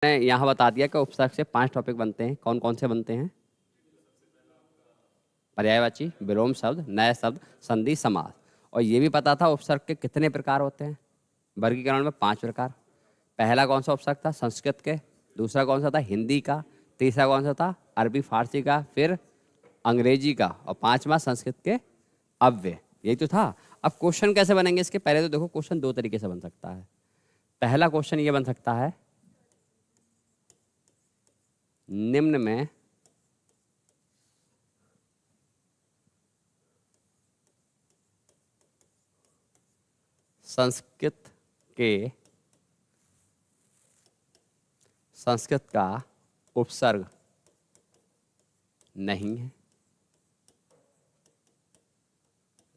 मैंने यहाँ बता दिया कि उपसर्ग से 5 टॉपिक बनते हैं। कौन कौन से बनते हैं? पर्यायवाची, विलोम शब्द, नए शब्द, संधि, समास। और ये भी पता था उपसर्ग के कितने प्रकार होते हैं। वर्गीकरण में 5 प्रकार। पहला कौन सा उपसर्ग था? संस्कृत के। दूसरा कौन सा था? हिंदी का। तीसरा कौन सा था? अरबी फारसी का। फिर अंग्रेजी का। और 5वां संस्कृत के अव्यय। यही तो था। अब क्वेश्चन कैसे बनेंगे इसके? पहले तो देखो, क्वेश्चन 2 तरीके से बन सकता है। पहला क्वेश्चन ये बन सकता है, निम्न में संस्कृत का उपसर्ग नहीं है।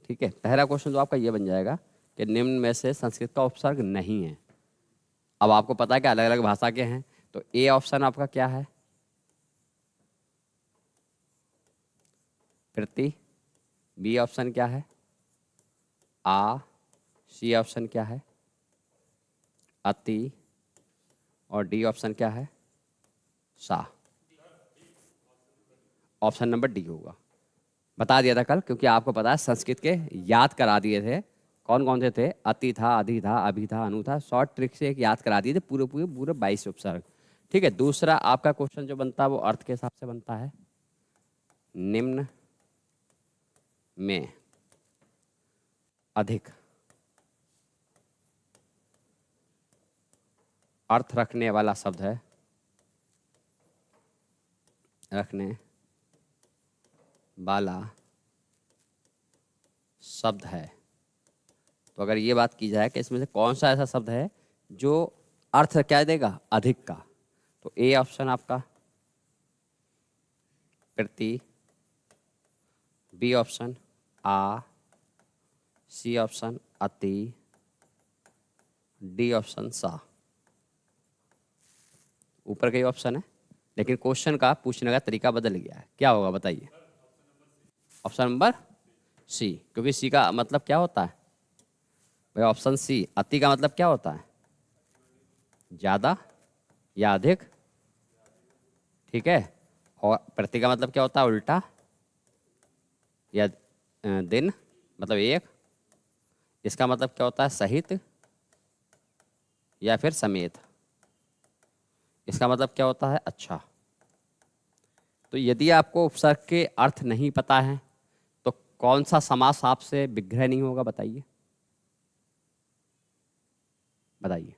ठीक है, पहला क्वेश्चन तो आपका ये बन जाएगा कि निम्न में से संस्कृत का उपसर्ग नहीं है। अब आपको पता है कि अलग अलग भाषा के हैं, तो ए ऑप्शन आपका क्या है? प्रति। बी ऑप्शन क्या है? आ। सी ऑप्शन क्या है? अति। और डी ऑप्शन क्या है? सा। ऑप्शन नंबर डी होगा। बता दिया था कल, क्योंकि आपको पता है संस्कृत के याद करा दिए थे। कौन कौन से थे? अति था, अधि था, अभि था, अनु था। शॉर्ट ट्रिक से एक याद करा दिए थे, पूरे पूरे पूरे 22 उपसर्ग। ठीक है, दूसरा आपका क्वेश्चन जो बनता है वो अर्थ के हिसाब से बनता है। निम्न में अधिक अर्थ रखने वाला शब्द है, रखने वाला शब्द है। तो अगर ये बात की जाए कि इसमें से कौन सा ऐसा शब्द है जो अर्थ क्या देगा? अधिक का, तो ए ऑप्शन आपका प्रति। बी ऑप्शन आ। सी ऑप्शन अति। डी ऑप्शन सा। ऊपर का ही ऑप्शन है, लेकिन क्वेश्चन का पूछने का तरीका बदल गया है। क्या होगा बताइए? ऑप्शन नंबर सी, क्योंकि सी का मतलब क्या होता है भाई? ऑप्शन सी, अति का मतलब क्या होता है? ज्यादा या अधिक। ठीक है, और प्रति का मतलब क्या होता है? उल्टा या दिन, मतलब एक। इसका मतलब क्या होता है? सहित या फिर समेत। इसका मतलब क्या होता है? अच्छा। तो यदि आपको उपसर्ग के अर्थ नहीं पता है तो कौन सा समास आपसे विग्रह नहीं होगा? बताइए बताइए।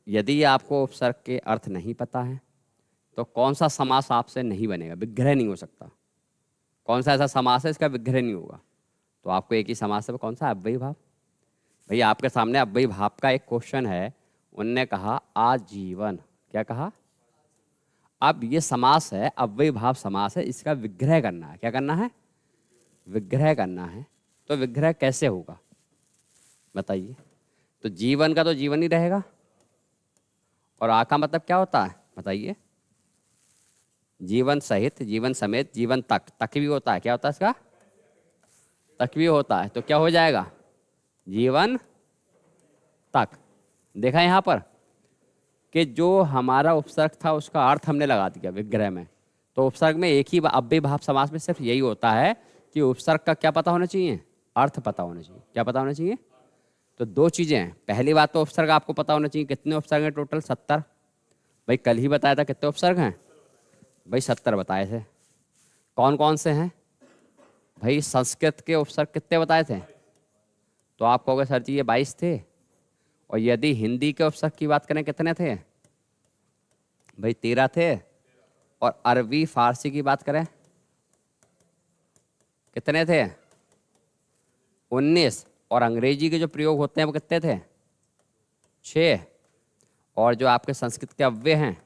यदि आपको उपसर्ग के अर्थ नहीं पता है तो कौन सा समास आपसे नहीं बनेगा, विग्रह नहीं हो सकता? कौन सा ऐसा समास है इसका विग्रह नहीं होगा? तो आपको एक ही समास है, कौन सा? अव्ययी भाव। भैया आपके सामने अव्ययी भाव का एक क्वेश्चन है। उनने कहा आजीवन। क्या कहा? अब ये समास है, अव्ययी भाव समास है, इसका विग्रह करना है। क्या करना है? विग्रह करना है। तो विग्रह कैसे होगा बताइए? तो जीवन का तो जीवन ही रहेगा, और आ का मतलब क्या होता है बताइए? जीवन सहित, जीवन समेत, जीवन तक। तक भी होता है। क्या होता है इसका? तक भी होता है। तो क्या हो जाएगा? जीवन तक। देखा यहाँ पर कि जो हमारा उपसर्ग था उसका अर्थ हमने लगा दिया विग्रह में। तो उपसर्ग में एक ही अव्ययी भाव समास में सिर्फ यही होता है कि उपसर्ग का क्या पता होना चाहिए? अर्थ पता होना चाहिए। क्या पता होना चाहिए? तो 2 चीजें हैं। पहली बात तो उपसर्ग आपको पता होना चाहिए। कितने उपसर्ग हैं टोटल? 70। भाई कल ही बताया था कितने उपसर्ग हैं भाई? 70 बताए थे। कौन कौन से हैं भाई? संस्कृत के उपसर्ग कितने बताए थे? तो आप कहोगे सर जी ये 22 थे। और यदि हिंदी के उपसर्ग की बात करें कितने थे भाई? 13 थे। और अरबी फारसी की बात करें कितने थे? 19। और अंग्रेजी के जो प्रयोग होते हैं वो कितने थे? 6। और जो आपके संस्कृत के अव्यय हैं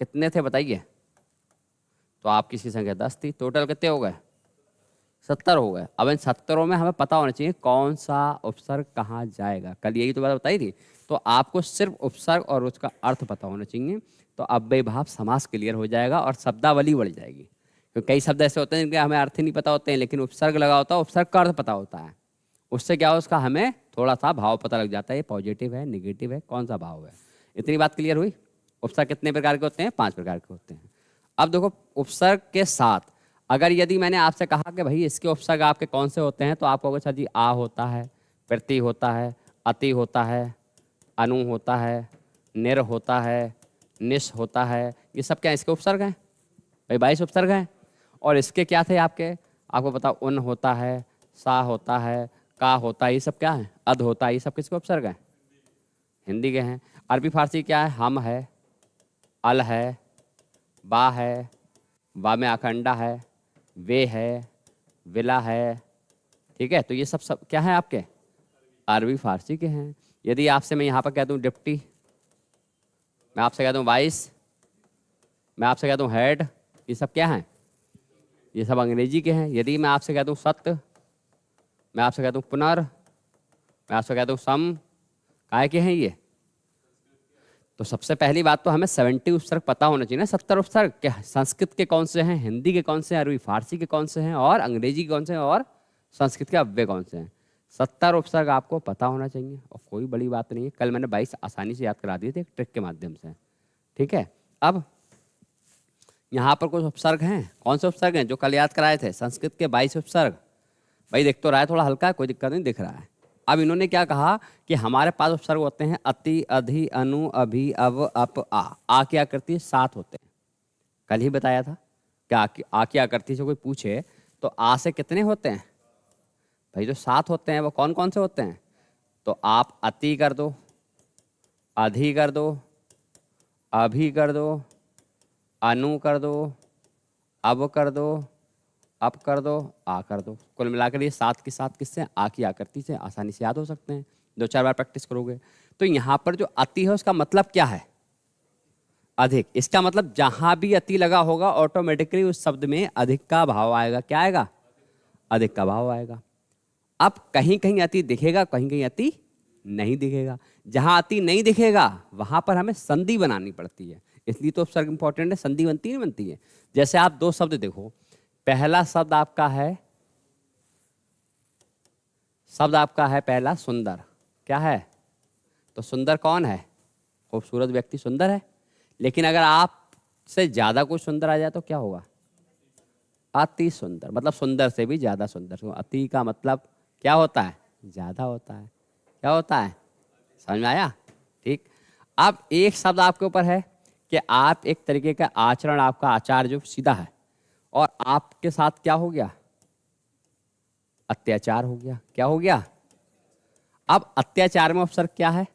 कितने थे बताइए? तो आपकी इसकी संख्या 10 थी। टोटल कितने हो गए? 70 हो गए। अब इन 70 में हमें पता होना चाहिए कौन सा उपसर्ग कहाँ जाएगा। कल यही तो बात बताई थी। तो आपको सिर्फ उपसर्ग और उसका अर्थ पता होना चाहिए, तो अव्ययी भाव समास क्लियर हो जाएगा और शब्दावली बढ़ जाएगी। क्योंकि कई शब्द ऐसे होते हैं जिनके हमें अर्थ ही नहीं पता होते हैं, लेकिन उपसर्ग लगा होता है, उपसर्ग का अर्थ पता होता है। उससे क्या हो, उसका हमें थोड़ा सा भाव पता लग जाता है, ये पॉजिटिव है, निगेटिव है, कौन सा भाव है। इतनी बात क्लियर हुई। उपसर्ग कितने प्रकार के होते हैं? 5 प्रकार के होते हैं। अब देखो उपसर्ग के साथ अगर यदि मैंने आपसे कहा कि भाई इसके उपसर्ग आपके कौन से होते हैं, तो आप कहोगे सर जी आ होता है, प्रति होता है, अति होता है, अनु होता है, निर होता है, निश होता है। ये सब क्या इसके उपसर्ग हैं? भाई 22 उपसर्ग हैं। और इसके क्या थे आपके? आपको पता उन होता है, सा होता है, का होता है, ये सब क्या है? अध होता है। ये सब किसके उपसर्ग हैं? हिंदी के हैं। अरबी फारसी क्या है? हम है, अल है, बा है, बा में अखंडा है, वे है, विला है। ठीक है, तो ये सब क्या है आपके? अरबी फारसी के हैं। यदि आपसे मैं यहाँ पर कह दूँ डिप्टी, मैं आपसे कह दूँ वाइस, मैं आपसे कह दूँ हेड, ये सब क्या हैं? ये सब अंग्रेजी के हैं। यदि मैं आपसे कह दूँ सत्य, मैं आपसे कह दूँ पुनर्, मैं आपसे कह दूँ सम, काय के हैं ये? तो सबसे पहली बात तो हमें 70 उपसर्ग पता होना चाहिए ना। 70 उपसर्ग क्या संस्कृत के कौन से हैं, हिंदी के कौन से हैं, अरबी फारसी के कौन से हैं, और अंग्रेजी के कौन से हैं, और संस्कृत के अव्यय कौन से हैं। 70 उपसर्ग आपको पता होना चाहिए और कोई बड़ी बात नहीं है। कल मैंने 22 आसानी से याद करा दिए थे एक ट्रिक के माध्यम से। ठीक है, अब यहाँ पर कुछ उपसर्ग हैं। कौन से उपसर्ग हैं? जो कल याद कराए थे, संस्कृत के 22 उपसर्ग। भाई देख तो रहा है, थोड़ा हल्का है, कोई दिक्कत नहीं, दिख रहा है। अब इन्होंने क्या कहा कि हमारे पास उपसर्ग होते हैं अति, अधि, अनु, अभि, अव, अप, आ की आकृति 7 होते हैं। कल ही बताया था कि आ की आकृति से कोई पूछे तो आ से कितने होते हैं? भाई जो 7 होते हैं वो कौन कौन से होते हैं? तो आप अति कर दो, अधि कर दो, अभि कर दो, अनु कर दो, अब कर दो, अप कर दो, आ कर दो। कुल मिलाकर ये 7 के साथ किससे? आ की आकृति से आसानी से याद हो सकते हैं। 2-4 बार प्रैक्टिस करोगे तो यहाँ पर जो अति है उसका मतलब क्या है? अधिक। इसका मतलब जहां भी अति लगा होगा ऑटोमेटिकली उस शब्द में अधिक का भाव आएगा। क्या आएगा? अधिक का भाव आएगा। अब कहीं कहीं अति दिखेगा, कहीं कहीं अति नहीं दिखेगा। जहां अति नहीं दिखेगा वहां पर हमें संधि बनानी पड़ती है, इसलिए तो उपसर्ग इंपॉर्टेंट है। संधि बनती नहीं बनती है? जैसे आप 2 शब्द देखो, पहला शब्द आपका है पहला सुंदर। क्या है? तो सुंदर कौन है? खूबसूरत व्यक्ति सुंदर है। लेकिन अगर आप से ज्यादा कोई सुंदर आ जाए तो क्या होगा? अति सुंदर। मतलब सुंदर से भी ज्यादा सुंदर। अति का मतलब क्या होता है? ज्यादा होता है। क्या होता है? समझ में आया? ठीक। अब एक शब्द आपके ऊपर है कि आप एक तरीके का आचरण, आपका आचार जो सीधा है, और आपके साथ क्या हो गया? अत्याचार हो गया। क्या हो गया? अब अत्याचार में उपसर्ग क्या है?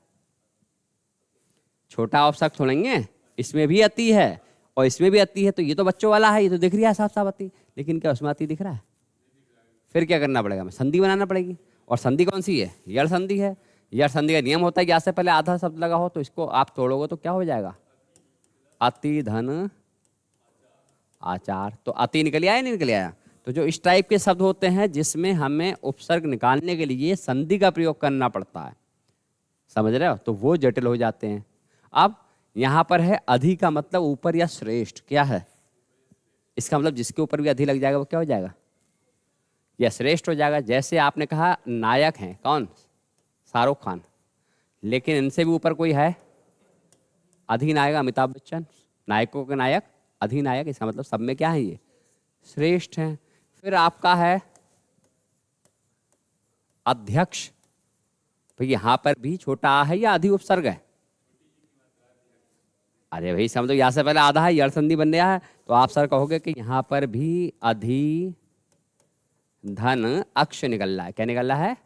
छोटा उपसर्ग छोड़ेंगे, इसमें भी अति है और इसमें भी अति है, तो ये तो बच्चों वाला है, ये तो दिख रहा है साफ साफ अति। लेकिन क्या उसमें अति दिख रहा है? फिर क्या करना पड़ेगा? हमें संधि बनाना पड़ेगी। और संधि कौन सी है? यड़ संधि है। यड़ संधि का नियम होता है कि आज से पहले आधा शब्द लगा हो तो इसको आप तोड़ोगे तो क्या हो जाएगा? अति धन आचार। तो अति निकल आया, नहीं निकल आया? तो जो इस टाइप के शब्द होते हैं जिसमें हमें उपसर्ग निकालने के लिए संधि का प्रयोग करना पड़ता है, समझ रहे हो, तो वो जटिल हो जाते हैं। अब यहां पर है अधि का मतलब ऊपर या श्रेष्ठ। क्या है? इसका मतलब जिसके ऊपर भी अधि लग जाएगा वो क्या हो जाएगा? या श्रेष्ठ हो जाएगा। जैसे आपने कहा नायक हैं, कौन? शाहरुख खान। लेकिन इनसे भी ऊपर कोई है? अधिनायक अमिताभ बच्चन। नायकों के नायक, अधिनायक। इसका मतलब सब में क्या है? ये श्रेष्ठ हैं। फिर आपका है अध्यक्ष। तो यहां पर भी छोटा आ है या अधि उपसर्ग है? अरे भाई समझो, यहां से पहले आधा है, यड़ संधि बन गया है, तो आप सर कहोगे कि यहां पर भी अधि धन अक्ष निकल रहा है। क्या निकल रहा है?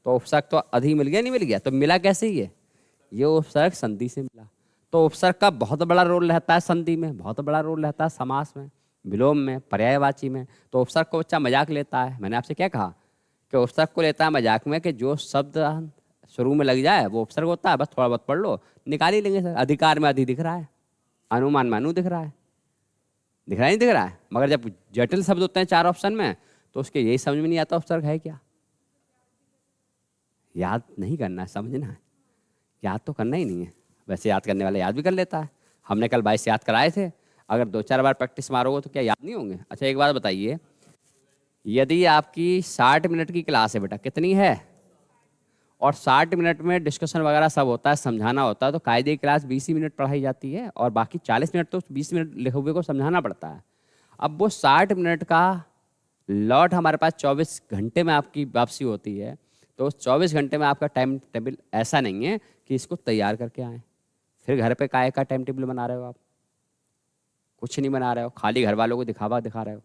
तो उपसर्ग तो अधि मिल गया, नहीं मिल गया? तो मिला कैसे ये उपसर्ग संधि से मिला। तो उपसर्ग का बहुत बड़ा रोल रहता है संधि में, बहुत बड़ा रोल रहता है समास में, विलोम में, पर्यायवाची में। तो उपसर्ग को बच्चा मजाक लेता है। मैंने आपसे क्या कहा कि उपसर्ग को लेता है मजाक में कि जो शब्द शुरू में लग जाए वो उपसर्ग होता है, बस थोड़ा बहुत पढ़ लो, निकाल ही लेंगे सर। अधिकार में अधि दिख रहा है, अनुमान में अनु दिख रहा है, दिख रहा है नहीं दिख रहा है? मगर जब जटिल शब्द होते हैं 4 ऑप्शन में तो उसके यही समझ में नहीं आता उपसर्ग है क्या। याद नहीं करना है, समझना है। याद तो करना ही नहीं है। वैसे याद करने वाला याद भी कर लेता है। हमने कल 22 याद कराए थे, अगर 2-4 बार प्रैक्टिस मारोगे तो क्या याद नहीं होंगे? अच्छा एक बात बताइए, यदि आपकी 60 मिनट की क्लास है बेटा, कितनी है? और 60 मिनट में डिस्कशन वगैरह सब होता है, समझाना होता है, तो कायदे की क्लास 20 ही मिनट पढ़ाई जाती है और बाकी 40 मिनट तो 20 मिनट लिखे हुए को समझाना पड़ता है। अब वो 60 मिनट का लॉट हमारे पास 24 घंटे में आपकी वापसी होती है, तो उस 24 घंटे में आपका टाइम टेबल ऐसा नहीं है कि इसको तैयार करके आएँ। फिर घर पे काहे का टाइम टेबल बना रहे हो आप? कुछ नहीं बना रहे हो, खाली घर वालों को दिखावा दिखा रहे हो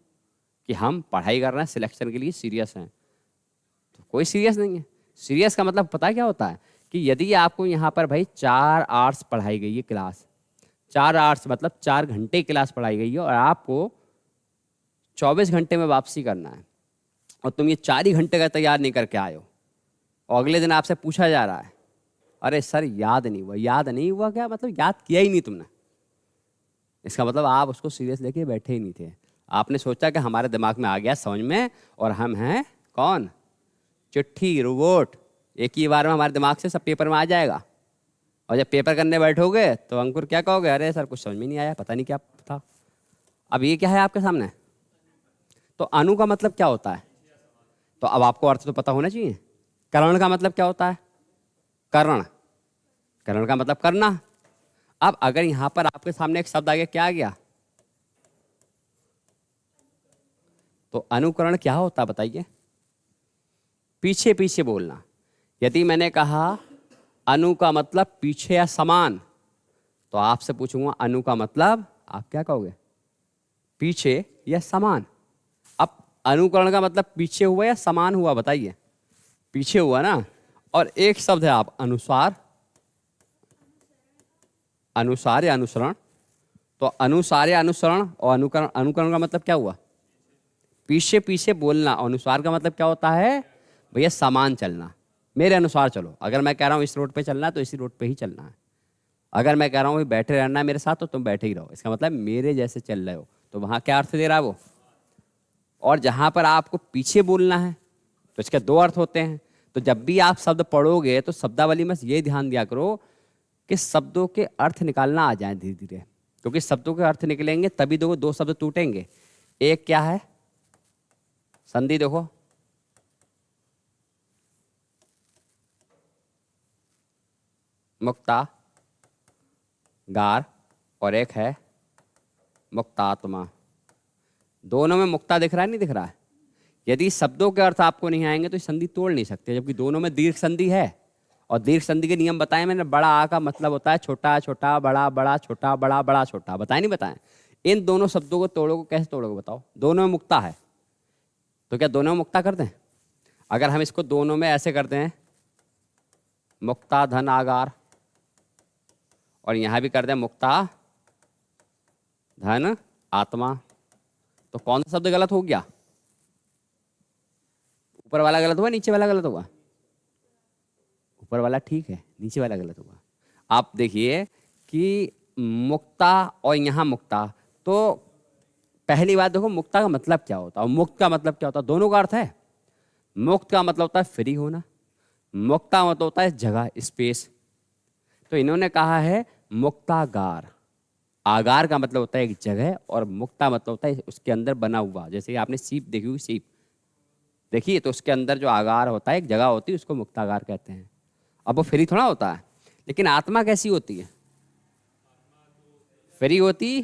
कि हम पढ़ाई कर रहे हैं, सिलेक्शन के लिए सीरियस हैं। तो कोई सीरियस नहीं है। सीरियस का मतलब पता क्या होता है कि यदि आपको यहाँ पर भाई 4 आवर्स पढ़ाई गई है क्लास, 4 आवर्स मतलब 4 घंटे क्लास पढ़ाई गई है और आपको 24 घंटे में वापसी करना है और तुम ये 4 ही घंटे का तैयार नहीं करके आए हो और अगले दिन आपसे पूछा जा रहा है, अरे सर याद नहीं हुआ। याद नहीं हुआ क्या मतलब? याद किया ही नहीं तुमने। इसका मतलब आप उसको सीरियस लेके बैठे ही नहीं थे। आपने सोचा कि हमारे दिमाग में आ गया समझ में, और हम हैं कौन? चिट्ठी, रोबोट। एक ही बार में हमारे दिमाग से सब पेपर में आ जाएगा और जब पेपर करने बैठोगे तो अंकुर क्या कहोगे? अरे सर कुछ समझ में नहीं आया, पता नहीं क्या था। अब ये क्या है आपके सामने? तो अनु का मतलब क्या होता है? तो अब आपको अर्थ तो पता होना चाहिए। करण का मतलब क्या होता है? करण। करण का मतलब करना। अब अगर यहां पर आपके सामने एक शब्द आ गया, क्या आ गया? तो अनुकरण क्या होता है बताइए? पीछे पीछे बोलना। यदि मैंने कहा अनु का मतलब पीछे या समान, तो आपसे पूछूंगा अनु का मतलब, आप क्या कहोगे? पीछे या समान। अब अनुकरण का मतलब पीछे हुआ या समान हुआ बताइए? पीछे हुआ ना। और एक शब्द है आप अनुसार, अनुसार या अनुसरण। तो अनुसार या अनुसरण और अनुकरण। अनुकरण का मतलब क्या हुआ? पीछे पीछे बोलना। अनुसार का मतलब क्या होता है भैया? समान चलना, मेरे अनुसार चलो। अगर मैं कह रहा हूँ इस रोड पे चलना है तो इसी रोड पे ही चलना है। अगर मैं कह रहा हूँ बैठे रहना है मेरे साथ तो तुम बैठे ही रहो। इसका मतलब मेरे जैसे चल रहे हो। तो वहां क्या अर्थ दे रहा है वो? और जहां पर आपको पीछे बोलना है तो इसके 2 अर्थ होते हैं। तो जब भी आप शब्द पढ़ोगे तो शब्दावली में ये ध्यान दिया करो कि शब्दों के अर्थ निकालना आ जाए धीरे धीरे, क्योंकि शब्दों के अर्थ निकलेंगे तभी 2 शब्द टूटेंगे। एक क्या है? संधि। देखो मुक्ता गार, और एक है मुक्तात्मा। दोनों में मुक्ता दिख रहा है नहीं दिख रहा है? यदि शब्दों के अर्थ आपको नहीं आएंगे तो संधि तोड़ नहीं सकते, जबकि दोनों में दीर्घ संधि है। और दीर्घ संधि के नियम बताए मैंने। बड़ा आ का मतलब होता है छोटा छोटा, बड़ा बड़ा, छोटा बड़ा, बड़ा छोटा। बताए नहीं बताए? इन दोनों शब्दों को तोड़ोगे, कैसे तोड़ोगे बताओ? दोनों में मुक्ता है तो क्या दोनों में मुक्ता कर दें? अगर हम इसको दोनों में ऐसे करते हैं, मुक्ता धन आगार, और यहां भी कर दें मुक्ता धन आत्मा, तो कौन सा शब्द गलत हो गया? ऊपर वाला गलत हुआ, नीचे वाला गलत हुआ? ऊपर वाला ठीक है, नीचे वाला गलत हुआ। आप देखिए कि मुक्ता और यहां मुक्ता, तो पहली बात देखो मुक्ता का मतलब क्या होता है और मुक्त का मतलब क्या होता है? दोनों का अर्थ है। मुक्त का मतलब होता है फ्री होना, मुक्त का मतलब होता है जगह, स्पेस। तो इन्होंने कहा है मुक्तागार। आगार का मतलब होता है एक जगह और मुक्ता मतलब होता है उसके अंदर बना हुआ। जैसे आपने सीप देखी हुई, सीप देखिए तो उसके अंदर जो आगार होता है, एक जगह होती है, उसको मुक्तागार कहते हैं। अब वो फ्री थोड़ा होता है। लेकिन आत्मा कैसी होती है? फ्री होती,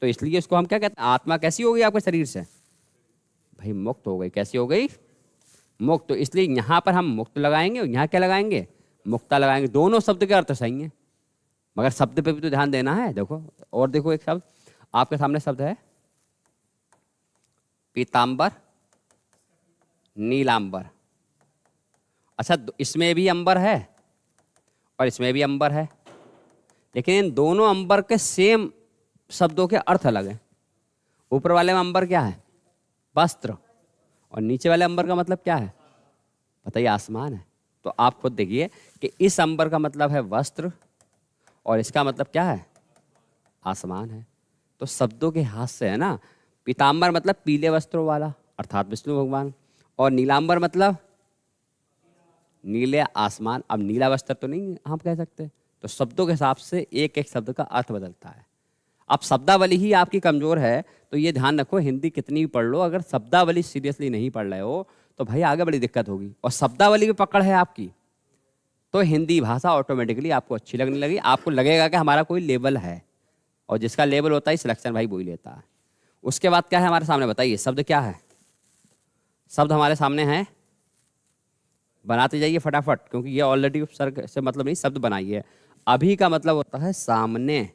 तो इसलिए उसको हम क्या कहते हैं? आत्मा कैसी हो गई आपके शरीर से? भाई मुक्त हो गई। कैसी हो गई? मुक्त। तो इसलिए यहाँ पर हम मुक्त लगाएंगे और यहाँ क्या लगाएंगे? मुक्ता लगाएंगे। दोनों शब्द के अर्थ सही हैं, मगर शब्द पे भी तो ध्यान देना है। देखो और देखो, एक शब्द आपके सामने शब्द है पीतांबर, नीलांबर। अच्छा, इसमें भी अंबर है और इसमें भी अंबर है, लेकिन इन दोनों अंबर के सेम शब्दों के अर्थ अलग हैं। ऊपर वाले में अंबर क्या है? वस्त्र। और नीचे वाले अंबर का मतलब क्या है बताइए? आसमान है। तो आप खुद देखिए कि इस अंबर का मतलब है वस्त्र और इसका मतलब क्या है? आसमान है। तो शब्दों के हाथ से है ना। पीतांबर मतलब पीले वस्त्रों वाला, अर्थात विष्णु भगवान। और नीलांबर मतलब नीले आसमान। अब नीला वस्त्र तो नहीं हम कह सकते। तो शब्दों के हिसाब से एक एक शब्द का अर्थ बदलता है। अब शब्दावली ही आपकी कमजोर है तो ये ध्यान रखो, हिंदी कितनी भी पढ़ लो, अगर शब्दावली सीरियसली नहीं पढ़ रहे हो तो भाई आगे बड़ी दिक्कत होगी। और शब्दावली की पकड़ है आपकी तो हिंदी भाषा ऑटोमेटिकली आपको अच्छी लगने लगी, आपको लगेगा कि हमारा कोई लेवल है, और जिसका लेवल होता है सिलेक्शन भाई वही लेता है। उसके बाद क्या है हमारे सामने, बताइए शब्द क्या है? शब्द हमारे सामने हैं, बनाते जाइए फटाफट, क्योंकि ये ऑलरेडी उपसर्ग से मतलब नहीं, शब्द बनाइए। अभी का मतलब होता है सामने,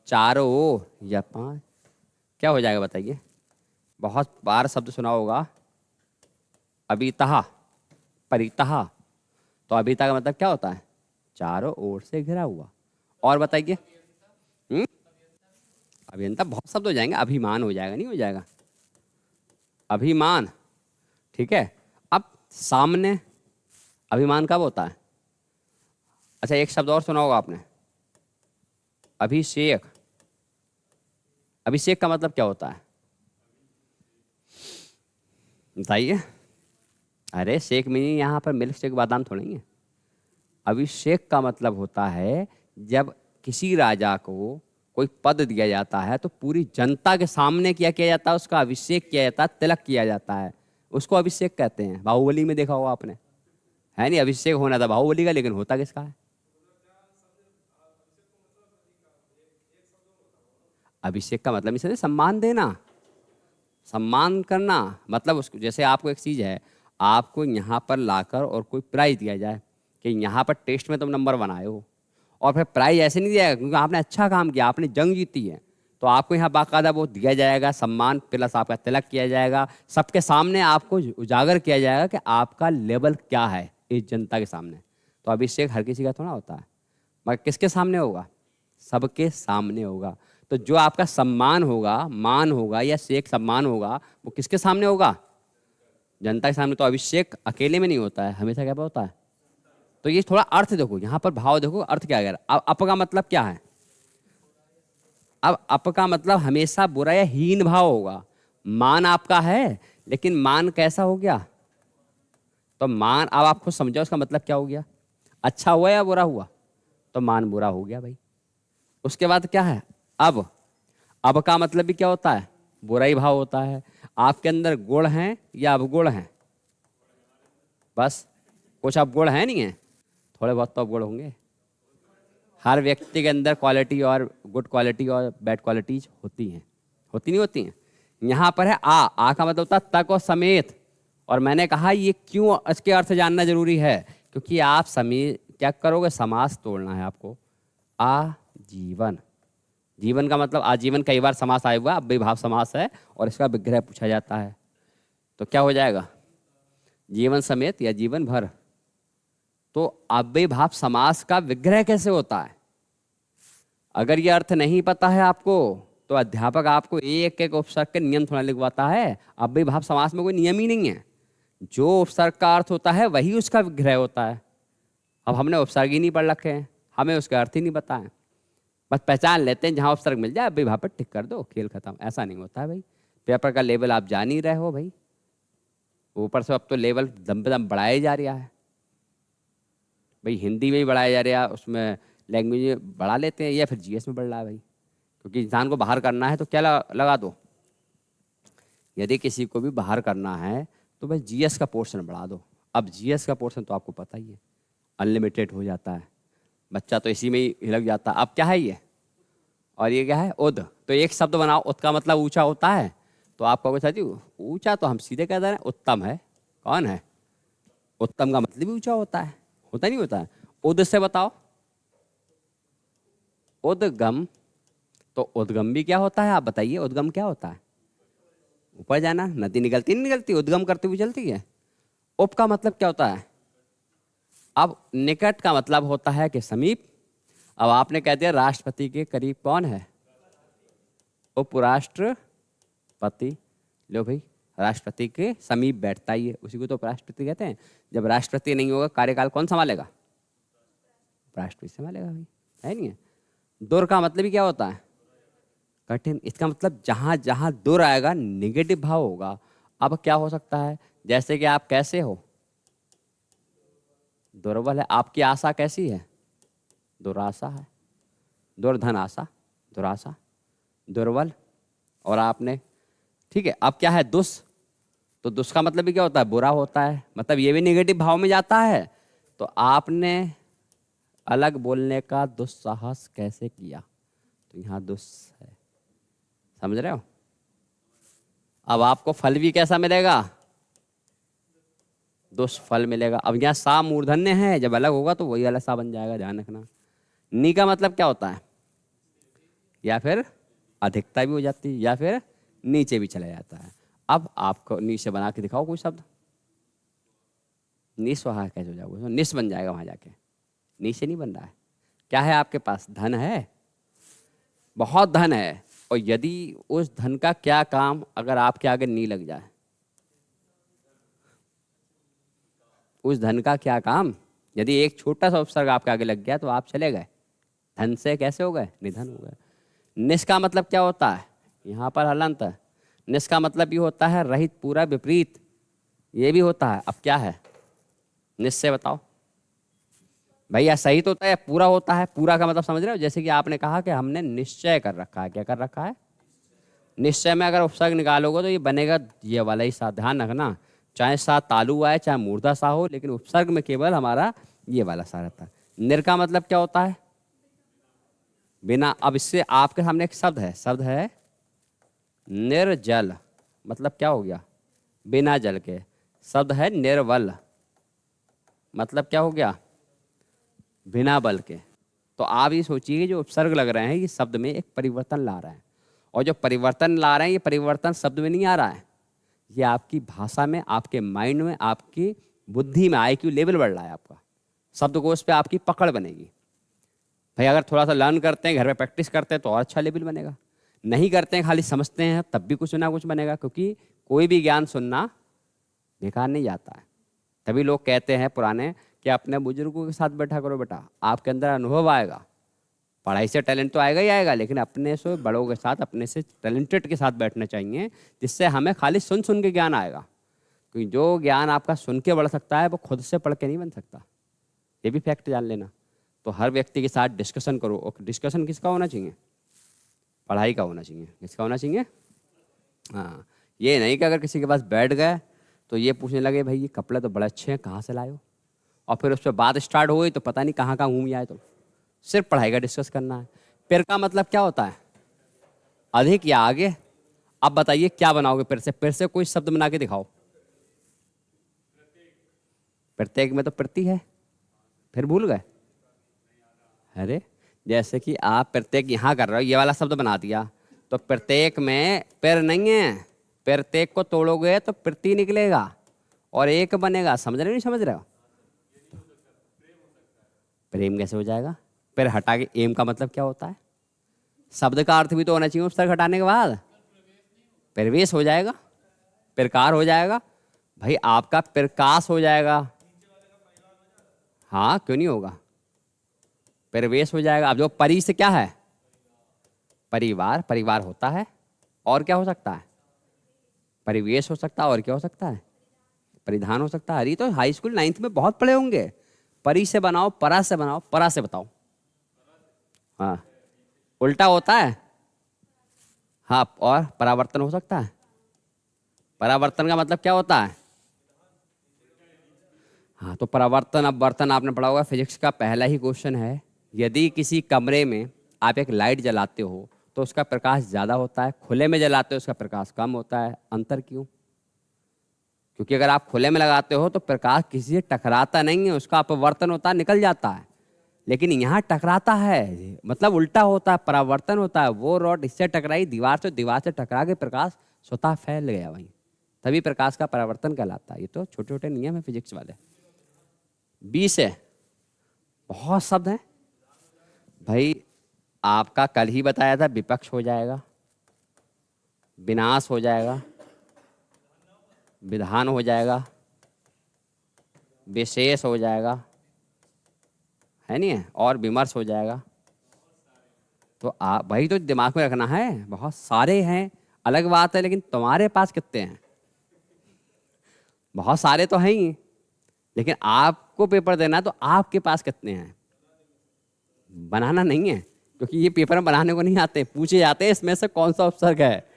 चारों ओर या पांच। क्या हो जाएगा बताइए? बहुत बार शब्द सुना होगा, अभितः, परितः। तो अभितः का मतलब क्या होता है? चारों ओर से घिरा हुआ। और बताइए। अभियंता बहुत शब्द हो जाएंगे, अभिमान हो जाएगा, नहीं हो जाएगा? अभिमान, ठीक है। अब सामने, अभिमान कब होता है? अच्छा एक शब्द और सुना होगा आपने, अभिषेक। अभिषेक का मतलब क्या होता है बताइए? अरे शेक में नहीं, यहाँ पर मिल्क शेक बादाम थोड़ी है। अभिषेक का मतलब होता है जब किसी राजा को कोई पद दिया जाता है तो पूरी जनता के सामने क्या किया जाता है, उसका अभिषेक किया जाता है, तिलक किया जाता है, उसको अभिषेक कहते हैं। बाहुबली में देखा होगा आपने, है नहीं? अभिषेक होना था बाहुबली का, लेकिन होता किसका है? अभिषेक का मतलब इसे सम्मान देना, सम्मान करना। मतलब उसको, जैसे आपको एक चीज़ है, आपको यहाँ पर लाकर और कोई प्राइज दिया जाए कि यहाँ पर टेस्ट में तुम नंबर बनाए हो, और फिर प्राइज ऐसे नहीं दिया जाएगा क्योंकि आपने अच्छा काम किया, आपने जंग जीती है, तो आपको यहाँ बाकायदा वो दिया जाएगा, सम्मान प्लस आपका तिलक किया जाएगा, सबके सामने आपको उजागर किया जाएगा कि आपका लेवल क्या है इस जनता के सामने। तो अभिषेक हर किसी का थोड़ा होता है, मगर किसके सामने होगा? सबके सामने होगा। तो जो आपका सम्मान होगा, मान होगा या शेख सम्मान होगा, वो किसके सामने होगा? जनता के सामने। तो अभिषेक अकेले में नहीं होता है, हमेशा क्या होता है? तो ये थोड़ा अर्थ देखो, यहाँ पर भाव देखो, अर्थ क्या है। अब अप का मतलब क्या है? अब अप का मतलब हमेशा बुरा या हीन भाव होगा। मान आपका है, लेकिन मान कैसा हो गया? तो मान, अब आप खुद समझो उसका मतलब क्या हो गया, अच्छा हुआ या बुरा हुआ? तो मान बुरा हो गया भाई। उसके बाद क्या है? अब का मतलब भी क्या होता है? बुरा ही भाव होता है। आपके अंदर गुण हैं या अवगुण हैं? बस कुछ अवगुण है नहीं है, थोड़े बहुत तो अवगुण होंगे। हर व्यक्ति के अंदर क्वालिटी और गुड क्वालिटी और बैड क्वालिटीज होती हैं, होती नहीं होती हैं? यहाँ पर है आ का मतलब होता है तक और समेत। और मैंने कहा ये क्यों, इसके अर्थ जानना जरूरी है, क्योंकि आप समेत क्या करोगे, समास तोड़ना है आपको। आजीवन, जीवन का मतलब आजीवन, कई बार समास आया हुआ, अव्ययीभाव समास है और इसका विग्रह पूछा जाता है। तो क्या हो जाएगा? जीवन समेत या जीवन भर। तो अव्ययीभाव समास का विग्रह कैसे होता है? अगर ये अर्थ नहीं पता है आपको, तो अध्यापक आपको एक एक उपसर्ग के नियम थोड़ा लिखवाता है। अव्ययीभाव समास में कोई नियम ही नहीं है, जो उपसर्ग का अर्थ होता है वही उसका विग्रह होता है। अब हमने उपसर्ग ही नहीं पढ़ रखे हैं, हमें उसके अर्थ ही नहीं पता है, बस पहचान लेते हैं, जहाँ उपसर्ग मिल जाए अव्ययीभाव पर टिक कर दो, खेल खत्म। ऐसा नहीं होता है भाई। पेपर का लेवल आप जान ही रहे हो भाई, ऊपर से अब तो लेवल दम पे दम बढ़ाया जा रहा है भाई। हिंदी में भी बढ़ाया जा रहा है, उसमें लैंग्वेज में बढ़ा लेते हैं, या फिर जीएस में बढ़ रहा है भाई, क्योंकि इंसान को बाहर करना है तो क्या लगा दो। यदि किसी को भी बाहर करना है तो भाई जीएस का पोर्शन बढ़ा दो। अब जीएस का पोर्शन तो आपको पता ही है, अनलिमिटेड हो जाता है, बच्चा तो इसी में ही हिलक जाता है। अब क्या है ये, और ये क्या है? उद। तो एक शब्द बनाओ, उद का मतलब ऊंचा होता है। तो आप कहोगे सर जी ऊंचा तो हम सीधे कह दे रहे हैं, उत्तम है। कौन है? उत्तम का मतलब भी ऊंचा होता है, होता नहीं होता है? उद से बताओ, उद्गम। तो उद्गम भी क्या होता है आप बताइए? उद्गम क्या होता है? ऊपर जाना। नदी निकलती नहीं निकलती, उद्गम करते हुए चलती है। उप का मतलब क्या होता है? अब निकट का मतलब होता है कि समीप। अब आपने कह दिया राष्ट्रपति के करीब कौन है? उपराष्ट्रपति। लो भाई, राष्ट्रपति के समीप बैठता ही है, उसी को तो उपराष्ट्रपति कहते हैं। जब राष्ट्रपति नहीं होगा, कार्यकाल कौन संभालेगा? राष्ट्रपति संभालेगा भाई, है नहीं है? दूर का मतलब ही क्या होता है? कठिन। इसका मतलब जहां जहां दूर आएगा निगेटिव भाव होगा। अब क्या हो सकता है? जैसे कि आप कैसे हो? दुर्बल है। आपकी आशा कैसी है? दुराशा है। दुर्धन आशा, दुराशा, दुर्बल। और आपने, ठीक है, अब क्या है? दुष्। तो दुष् का मतलब भी क्या होता है? बुरा होता है, मतलब ये भी नेगेटिव भाव में जाता है। तो आपने अलग बोलने का दुस्साहस कैसे किया, तो यहाँ दुस है, समझ रहे हो। अब आपको फल भी कैसा मिलेगा, दुष्फल मिलेगा। अब यहाँ सा मूर्धन्य है, जब अलग होगा तो वही वाला सा बन जाएगा, ध्यान रखना। नी का मतलब क्या होता है, या फिर अधिकता भी हो जाती है या फिर नीचे भी चला जाता है। अब आपको नीचे बना के दिखाओ कोई शब्द, निस्वहा कैसे हो जाएगा, निस बन जाएगा वहां जाके, नीचे नहीं बन रहा है। क्या है आपके पास, धन है, बहुत धन है, और यदि उस धन का क्या काम अगर आपके आगे नी लग जाए, उस धन का क्या काम, यदि एक छोटा सा उपसर्ग आपके आगे लग गया तो आप चले गए, धन से कैसे हो गए, निधन हो गए। निस का मतलब क्या होता है, यहाँ पर हलंत है। निस का मतलब ये होता है रहित, पूरा, विपरीत, ये भी होता है। अब क्या है निस से, बताओ भैया, सही तो होता है, पूरा होता है। पूरा का मतलब समझ रहे हो, जैसे कि आपने कहा कि हमने निश्चय कर रखा है, क्या कर रखा है, निश्चय में अगर उपसर्ग निकालोगे तो ये बनेगा ये वाला ही सा, ध्यान रखना, चाहे सा तालु आए चाहे मूर्धा सा हो, लेकिन उपसर्ग में केवल हमारा ये वाला सा रहता है। निर का मतलब क्या होता है, बिना। अब इससे आपके सामने एक शब्द है निर्जल, मतलब क्या हो गया, बिना जल के। शब्द है निर्वल, मतलब क्या हो गया, बिना बल के। तो आप ये सोचिए जो उपसर्ग लग रहे हैं ये शब्द में एक परिवर्तन ला रहे हैं, और जो परिवर्तन ला रहे हैं ये परिवर्तन शब्द में नहीं आ रहा है, ये आपकी भाषा में, आपके माइंड में, आपकी बुद्धि में IQ लेवल बढ़ रहा है आपका, शब्दकोश पे आपकी पकड़ बनेगी। भाई अगर थोड़ा सा लर्न करते हैं, घर में प्रैक्टिस करते हैं तो और अच्छा लेवल बनेगा। नहीं करते हैं, खाली समझते हैं, तब भी कुछ ना कुछ बनेगा, क्योंकि कोई भी ज्ञान सुनना बेकार नहीं जाता है। तभी लोग कहते हैं पुराने कि अपने बुजुर्गों के साथ बैठा करो बेटा, आपके अंदर अनुभव आएगा। पढ़ाई से टैलेंट तो आएगा ही आएगा, लेकिन अपने से बड़ों के साथ, अपने से टैलेंटेड के साथ बैठना चाहिए, जिससे हमें खाली सुन सुन के ज्ञान आएगा। क्योंकि जो ज्ञान आपका सुन के बढ़ सकता है वो खुद से पढ़ के नहीं बन सकता, ये भी फैक्ट जान लेना। तो हर व्यक्ति के साथ डिस्कशन करो, और डिस्कशन किसका होना चाहिए, पढ़ाई का होना चाहिए। किसका होना चाहिए, हाँ। ये नहीं कि अगर किसी के पास बैठ गए तो ये पूछने लगे भाई ये कपड़े तो बड़े अच्छे हैं, कहाँ से लाए हो, और फिर उस पर बात स्टार्ट हो गई तो पता नहीं कहाँ कहाँ घूम आए। तो सिर्फ पढ़ाई का डिस्कस करना है। पेर का मतलब क्या होता है, अधिक या आगे। अब बताइए क्या बनाओगे पेर से कोई शब्द बना के दिखाओ। प्रत्येक में तो प्रति है, फिर भूल गए। अरे जैसे कि आप प्रत्येक यहाँ कर रहे हो, ये वाला शब्द बना दिया, तो प्रत्येक में पेर नहीं है, प्रत्येक को तोड़ोगे तो प्रति निकलेगा और एक बनेगा। समझ रहे हो नहीं समझ रहे हो, प्रेम कैसे हो जाएगा, फिर हटा के एम का मतलब क्या होता है, शब्द का अर्थ भी तो होना चाहिए उपसर्ग हटाने के बाद, प्रवेश हो जाएगा, प्रकार हो जाएगा, भाई आपका प्रकाश हो जाएगा। हाँ क्यों नहीं होगा, प्रवेश हो जाएगा। अब जो परि से क्या है, परिवार, परिवार होता है, और क्या हो सकता है, परिवेश हो सकता है, और क्या हो सकता है, परिधान हो सकता है। अरे तो हाई स्कूल 9th में बहुत पढ़े होंगे। परि से बनाओ, परा से बनाओ, परा से बताओ। हाँ उल्टा होता है, हाँ, और परावर्तन हो सकता है। परावर्तन का मतलब क्या होता है, हाँ तो परावर्तन, अब वर्तन आपने पढ़ा होगा, फिजिक्स का पहला ही क्वेश्चन है। यदि किसी कमरे में आप एक लाइट जलाते हो तो उसका प्रकाश ज़्यादा होता है, खुले में जलाते हो उसका प्रकाश कम होता है। अंतर क्यों, क्योंकि अगर आप खुले में लगाते हो तो प्रकाश किसी से टकराता नहीं है, उसका अपवर्तन होता है, निकल जाता है। लेकिन यहाँ टकराता है, मतलब उल्टा होता है, परावर्तन होता है। वो रॉड इससे टकराई दीवार से, दीवार से टकरा के प्रकाश स्वतः फैल गया वहीं, तभी प्रकाश का परावर्तन कहलाता है। ये तो छोटे छोटे नियम है फिजिक्स वाले। 20 है, बहुत शब्द हैं भाई। आपका कल ही बताया था, विपक्ष हो जाएगा, विनाश हो जाएगा, विधान हो जाएगा, विशेष हो जाएगा, है नहीं है, और विमर्श हो जाएगा। तो आप भाई तो दिमाग में रखना है, बहुत सारे हैं, अलग बात है, लेकिन तुम्हारे पास कितने हैं, बहुत सारे तो हैं ही, लेकिन आपको पेपर देना है तो आपके पास कितने हैं, बनाना नहीं है, क्योंकि ये पेपर में बनाने को नहीं आते, पूछे जाते हैं इसमें से कौन सा उपसर्ग है।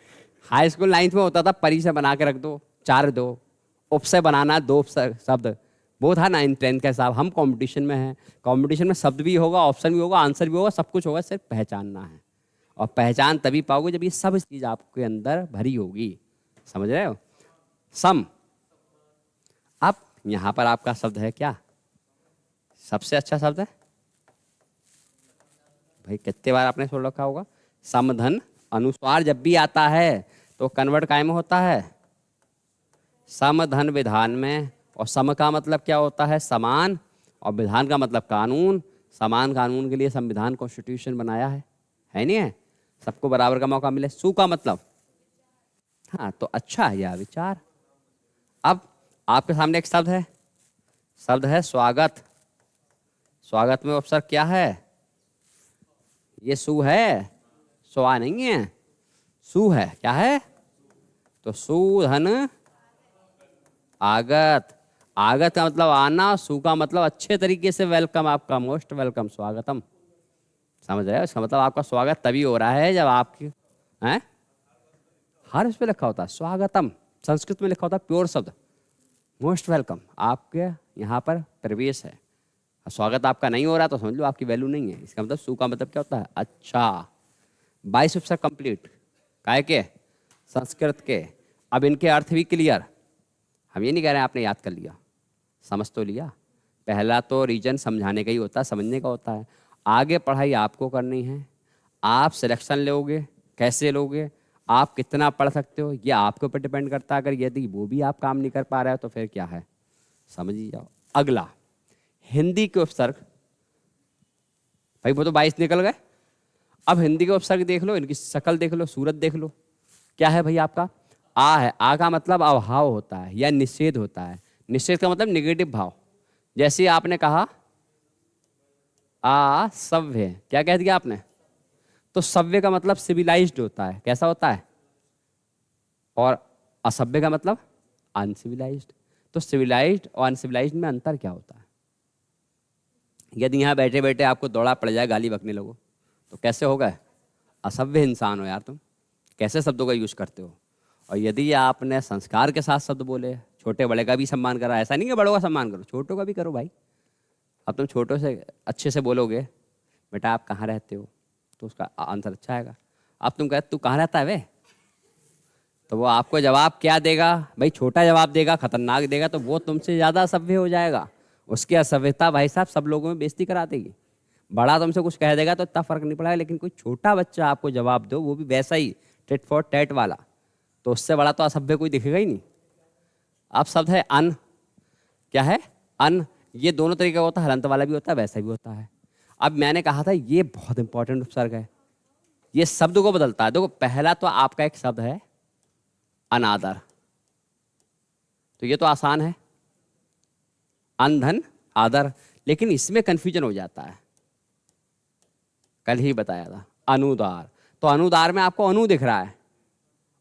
हाई स्कूल 9th में होता था, परि से बना के रख दो, 4 दो, उप से बनाना 2 उपसर्ग शब्द, वो था 9th-10th का हिसाब। हम कंपटीशन में हैं, कंपटीशन में शब्द भी होगा, ऑप्शन भी होगा, आंसर भी होगा, सब कुछ होगा, सिर्फ पहचानना है। और पहचान तभी पाओगे जब ये सब चीज़ आपके अंदर भरी होगी। समझ रहे हो? सम। अब यहाँ पर आपका शब्द है क्या? सबसे अच्छा शब्द है भाई, कितने बार आपने सुन रखा होगा? समधन अनुस्वार जब भी आता है तो कन्वर्ट काय में होता है? समधन विधान में। और सम का मतलब क्या होता है? समान। और विधान का मतलब कानून। समान कानून के लिए संविधान कॉन्स्टिट्यूशन बनाया है नहीं है? सबको बराबर का मौका मिले। सु का मतलब, हाँ तो अच्छा है यह विचार। अब आपके सामने एक शब्द है, शब्द है स्वागत। स्वागत में उपसर्ग क्या है? ये सु है, स्वा नहीं है, सु है। क्या है? तो सुधन आगत। आगत का मतलब आना, सु का मतलब अच्छे तरीके से वेलकम, आपका मोस्ट वेलकम, स्वागतम। समझ रहे हो? इसका मतलब आपका स्वागत तभी हो रहा है जब आपकी हैं, हर उस पे लिखा होता है स्वागतम। संस्कृत में लिखा होता है प्योर शब्द, मोस्ट वेलकम। आपके यहाँ पर प्रवेश है, स्वागत आपका नहीं हो रहा तो समझ लो आपकी वैल्यू नहीं है। इसका मतलब सु का मतलब क्या होता है? अच्छा। 22 उपसर्ग कंप्लीट। काय के? संस्कृत के। अब इनके अर्थ भी क्लियर। हम ये नहीं कह रहे हैं आपने याद कर लिया, समझ तो लिया। पहला तो रीजन समझाने का ही होता है, समझने का होता है। आगे पढ़ाई आपको करनी है। आप सिलेक्शन लोगे, कैसे लोगे, आप कितना पढ़ सकते हो, ये आपके ऊपर डिपेंड करता है। अगर यदि वो भी आप काम नहीं कर पा रहे हो तो फिर क्या है, समझ ही जाओ। अगला हिंदी के उपसर्ग। भाई वो तो 22 निकल गए। अब हिंदी के उपसर्ग देख लो, इनकी शक्ल देख लो, सूरत देख लो। क्या है भाई आपका? आ है। आ का मतलब अभाव होता है या निषेध होता है। निषेध का मतलब निगेटिव भाव। जैसे आपने कहा आ सभ्य, क्या कह दिया आपने? तो सभ्य का मतलब सिविलाइज्ड होता है। कैसा होता है? और असभ्य का मतलब अनसिविलाइज्ड। तो सिविलाइज्ड और अनसिविलाइज्ड में अंतर क्या होता है? यदि यहाँ बैठे बैठे आपको दौड़ा पड़ जाए, गाली बकने लगो, तो कैसे होगा? असभ्य इंसान हो यार तुम, कैसे शब्दों का यूज करते हो। और यदि आपने संस्कार के साथ शब्द बोले, छोटे बड़े का भी सम्मान करा, ऐसा नहीं कि बड़ों का सम्मान करो, छोटों का भी करो भाई। अब तुम छोटों से अच्छे से बोलोगे, बेटा आप कहाँ रहते हो, तो उसका आंसर अच्छा आएगा। अब तुम कहते तू कहाँ रहता है वे, तो वो आपको जवाब क्या देगा भाई? छोटा जवाब देगा, खतरनाक देगा, तो वो तुमसे ज़्यादा असभ्य हो जाएगा। उसकी असभ्यता भाई साहब सब लोगों में बेइज्जती करा देगी। बड़ा तुमसे कुछ कह देगा तो इतना फर्क नहीं पड़ेगा, लेकिन कोई छोटा बच्चा आपको जवाब दो, वो भी वैसा ही टिट फॉर टैट वाला, तो उससे बड़ा तो असभ्य कोई दिखेगा ही नहीं। अब शब्द है अन। क्या है? अन। ये दोनों तरीके का होता है, हलंत वाला भी होता है, वैसा भी होता है। अब मैंने कहा था ये बहुत इंपॉर्टेंट उपसर्ग है, ये शब्द को बदलता है। देखो पहला तो आपका एक शब्द है अनादर, तो ये तो आसान है, अनधन आदर। लेकिन इसमें कंफ्यूजन हो जाता है, कल ही बताया था। अनुदार, तो अनुदार में आपको अनु दिख रहा है,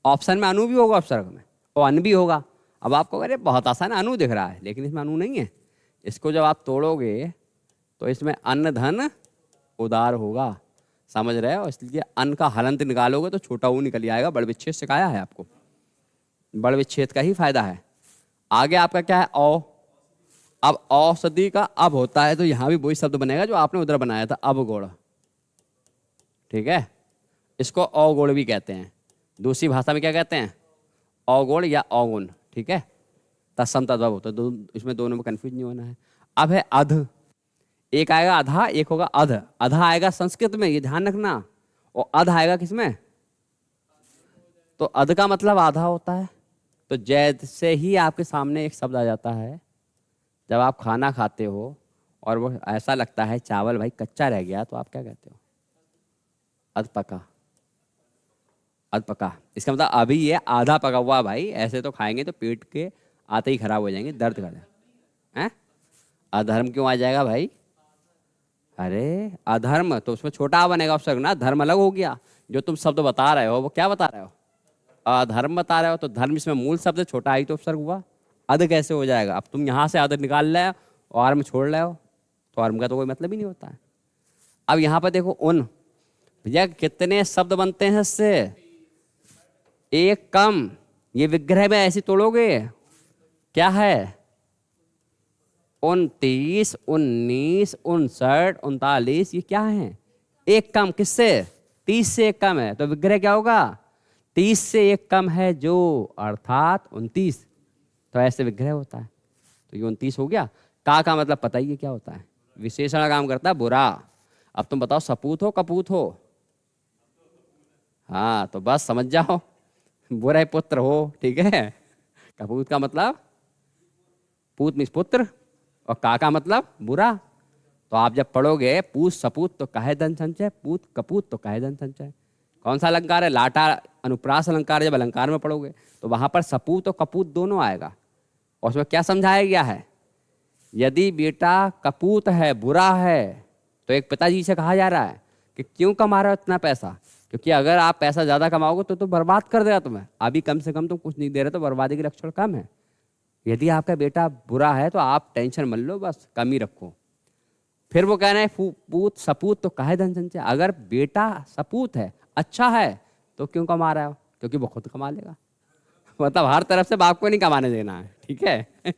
ऑप्शन में अनु भी होगा, उपसर्ग में और अन भी होगा। अब आपको अरे बहुत आसान है, अनु दिख रहा है, लेकिन इसमें अनु नहीं है। इसको जब आप तोड़ोगे तो इसमें अन्न धन उदार होगा। समझ रहे हो? इसलिए अन्न का हलंत निकालोगे तो छोटा ऊ निकल आएगा। बड़ विच्छेद सिखाया है आपको, बड़ विच्छेद का ही फायदा है। आगे आपका क्या है? औ। अब औषधि का अब होता है, तो यहां भी वही शब्द बनेगा जो आपने उधर बनाया था, अब गुण। ठीक है, इसको अवगुण भी कहते हैं। दूसरी भाषा में क्या कहते हैं? अवगुण या अवगुण। ठीक है, तत्सम तद्भव होता है, इसमें दोनों में कंफ्यूज नहीं होना है। अब है अध। एक आएगा अधा, एक होगा अध। अधा आएगा संस्कृत में, ये ध्यान रखना, और अध आएगा किसमें? तो अध का मतलब आधा होता है। तो जैसे ही आपके सामने एक शब्द आ जाता है, जब आप खाना खाते हो और वो ऐसा लगता है चावल भाई कच्चा रह गया, तो आप क्या कहते हो? अध पका। अध पका, इसका मतलब अभी ये आधा पका हुआ भाई, ऐसे तो खाएंगे तो पेट के आते ही खराब हो जाएंगे, दर्द कर हैं। अधर्म क्यों आ जाएगा भाई? अरे अधर्म तो उसमें छोटा आ बनेगा उपसर्ग ना, धर्म अलग हो गया। जो तुम शब्द बता रहे हो वो क्या बता रहे हो? अधर्म बता रहे हो, तो धर्म इसमें मूल शब्द छोटा आई तो उपसर्ग हुआ। अध कैसे हो जाएगा? अब तुम यहाँ से अध निकाल रहे हो और अर्म छोड़ रहे हो, तो अर्म का तो कोई मतलब ही नहीं होता है। अब यहाँ पर देखो उन, भैया कितने शब्द बनते हैं इससे? एक कम। ये विग्रह में ऐसे तोड़ोगे क्या है? 29, 19, 59, 39, ये क्या है? एक कम किससे? 30 से एक कम है, तो विग्रह क्या होगा? 30 से एक कम है जो, अर्थात 29। तो ऐसे विग्रह होता है। तो ये 29 हो गया। का मतलब पता ही है क्या होता है? विशेषण का काम करता है बुरा। अब तुम बताओ सपूत हो कपूत हो? हाँ, तो बस समझ जाओ, बुरे पुत्र हो, ठीक है। कपूत का मतलब, पूत मीन्स पुत्र, और का मतलब बुरा। तो आप जब पढ़ोगे पूत सपूत तो कहे धन संचय, पूत कपूत तो कहे धन संचय। कौन सा अलंकार है? लाटा अनुप्रास अलंकार। जब अलंकार में पढ़ोगे तो वहां पर सपूत और कपूत दोनों आएगा। और उसमें क्या समझाया गया है? यदि बेटा कपूत है, बुरा है, तो एक पिताजी से कहा जा रहा है कि क्यों कमा रहे हो इतना पैसा? क्योंकि अगर आप पैसा ज्यादा कमाओगे तो बर्बाद कर देगा तुम्हें। अभी कम से कम तुम कुछ नहीं दे रहे, तो बर्बादी के लक्षण कम है। यदि आपका बेटा बुरा है तो आप टेंशन मत लो, बस कम ही रखो। फिर वो कह रहे हैं पूत सपूत तो काहे धन संचय। अगर बेटा सपूत है, अच्छा है, तो क्यों कमा रहा हो? क्योंकि वो खुद कमा लेगा। मतलब हर तरफ से बाप को नहीं कमाने देना है, ठीक है।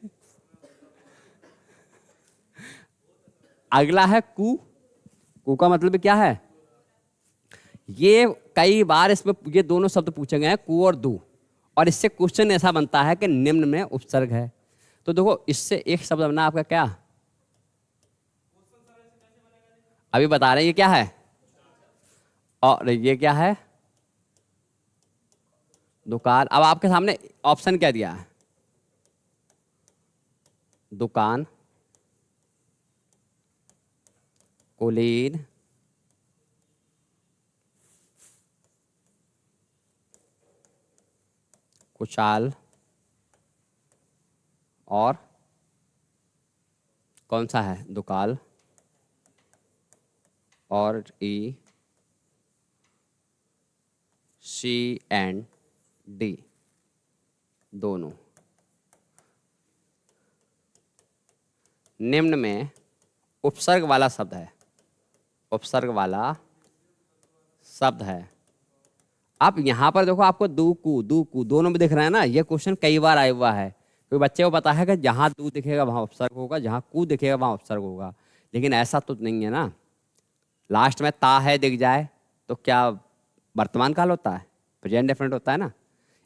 अगला है कु। कु का मतलब क्या है? ये कई बार इसमें ये दोनों शब्द पूछे गए हैं, कु और दू। और इससे क्वेश्चन ऐसा बनता है कि निम्न में उपसर्ग है। तो देखो, इससे एक शब्द बना आपका क्या? अभी बता रहे हैं, ये क्या है? और ये क्या है? दुकान। अब आपके सामने ऑप्शन क्या दिया है? दुकान, कुलीन, कुशाल, और कौन सा है? दुकाल और ई, सी एंड डी दोनों। निम्न में उपसर्ग वाला शब्द है, उपसर्ग वाला शब्द है। अब यहां पर देखो, आपको दू कू दोनों में दिख रहा है ना। ये क्वेश्चन कई बार आया हुआ है। कोई बच्चे को पता है कि जहां दू दिखेगा वहां उपसर्ग होगा, जहां कू दिखेगा वहां उपसर्ग होगा। लेकिन ऐसा तो नहीं है ना। लास्ट में ता है दिख जाए तो क्या वर्तमान काल होता है? प्रेजेंट डेफिनेट होता है ना।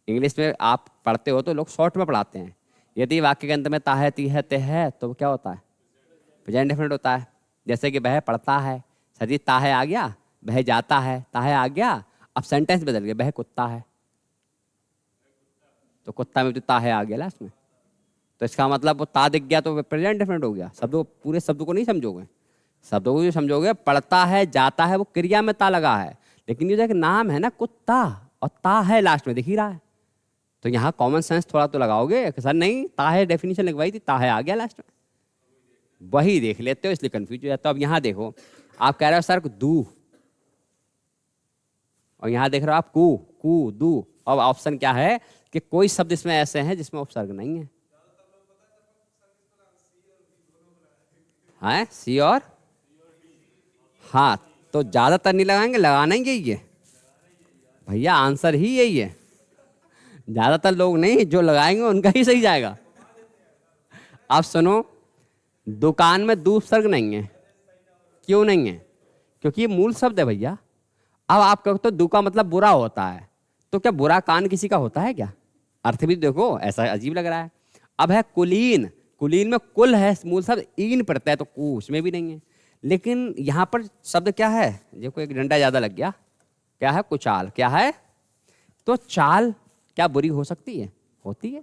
इंग्लिश में आप पढ़ते हो तो लोग शॉर्ट में पढ़ाते हैं। यदि वाक्य के अंत में ता है, ती है, ते है, तो क्या होता है? प्रेजेंट डेफिनेट होता है। जैसे कि वह पढ़ता है, सर ता है आ गया, वह जाता है, ता है आ गया। अब सेंटेंस बदल गया, वह कुत्ता है, तो कुत्ता में तो ता है आ गया लास्ट में। तो इसका मतलब वो ता दिख गया तो प्रेजेंट डेफिनेट हो गया। शब्दों, पूरे शब्द को नहीं समझोगे, शब्दों को जो समझोगे, पढ़ता है, जाता है, वो क्रिया में ता लगा है। लेकिन ये जो एक नाम है ना कुत्ता, और ता है लास्ट में दिख ही रहा है, तो यहाँ कॉमन सेंस थोड़ा तो लगाओगे कि सर नहीं, ता है डेफिनेशन लगवाई थी, ता है आ गया लास्ट में, वही देख लेते हो, इसलिए कंफ्यूज हो जाता हो। अब यहाँ देखो, आप कह रहे हो सर दू, और यहाँ देख रहे हो आप कू कू दू। अब ऑप्शन क्या है कि कोई शब्द इसमें ऐसे हैं जिसमें उपसर्ग नहीं है। हाँ, सी और हाँ, तो ज्यादातर नहीं लगाएंगे, लगाना ही यही है भैया, आंसर ही यही है। ज्यादातर लोग नहीं, जो लगाएंगे उनका ही सही जाएगा। आप सुनो, दुकान में दू उपसर्ग नहीं है। क्यों नहीं है? क्योंकि ये मूल शब्द है भैया। अब आप कहो तो दू का मतलब बुरा होता है, तो क्या बुरा कान किसी का होता है क्या? अर्थ भी देखो, ऐसा अजीब लग रहा है। अब है कुलीन। कुलीन में कुल है मूल शब्द, ईन पड़ता है, तो कु उसमें भी नहीं है। लेकिन यहाँ पर शब्द क्या है? देखो, एक डंडा ज्यादा लग गया। क्या है? कुचाल। क्या है? तो चाल क्या बुरी हो सकती है? होती है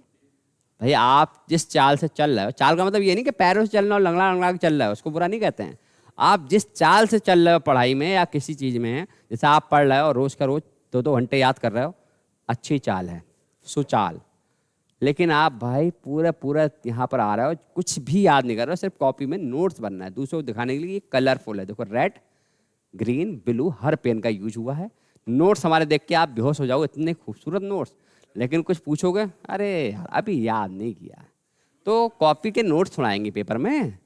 भाई। आप जिस चाल से चल रहे हो, चाल का मतलब ये नहीं कि पैरों से चलना और लंगड़ा लंगड़ा के चल रहे हो, उसको बुरा नहीं कहते हैं। आप जिस चाल से चल रहे हो पढ़ाई में या किसी चीज़ में, जैसे आप पढ़ रहे हो रोज का रोज 2-2 घंटे याद कर रहे हो, अच्छी चाल है, सुचाल। लेकिन आप भाई पूरा पूरा यहाँ पर आ रहे हो, कुछ भी याद नहीं कर रहे हो, सिर्फ कॉपी में नोट्स बनना है दूसरों को दिखाने के लिए। कलरफुल है, देखो रेड, ग्रीन, ब्लू, हर पेन का यूज हुआ है। नोट्स हमारे देख के आप बेहोश हो जाओगे, इतने खूबसूरत नोट्स। लेकिन कुछ पूछोगे, अरे यार अभी याद नहीं किया। तो कॉपी के नोट्स सुनाएंगे पेपर में।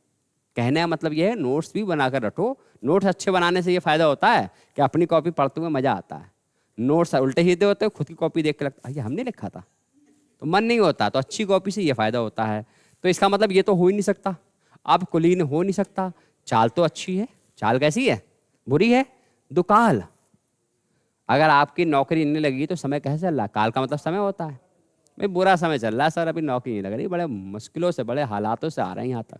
कहने का मतलब ये है, नोट्स भी बनाकर रखो। नोट्स अच्छे बनाने से ये फायदा होता है कि अपनी कॉपी पढ़ते हुए मजा आता है। नोट्स उल्टे सीधे होते हैं, खुद की कॉपी देख के लगता है ये हमने लिखा था, तो मन नहीं होता। तो अच्छी कॉपी से ये फायदा होता है। तो इसका मतलब ये तो हो ही नहीं सकता। अब कुलीन हो नहीं सकता। चाल तो अच्छी है, चाल कैसी है? बुरी है, दुकाल। अगर आपकी नौकरी नहीं लगी तो समय कैसे चल रहा? काल का मतलब समय होता है। भाई बुरा समय चल रहा है सर, अभी नौकरी नहीं लग रही, बड़े मुश्किलों से, बड़े हालातों से आ रहे हैं यहाँ तक,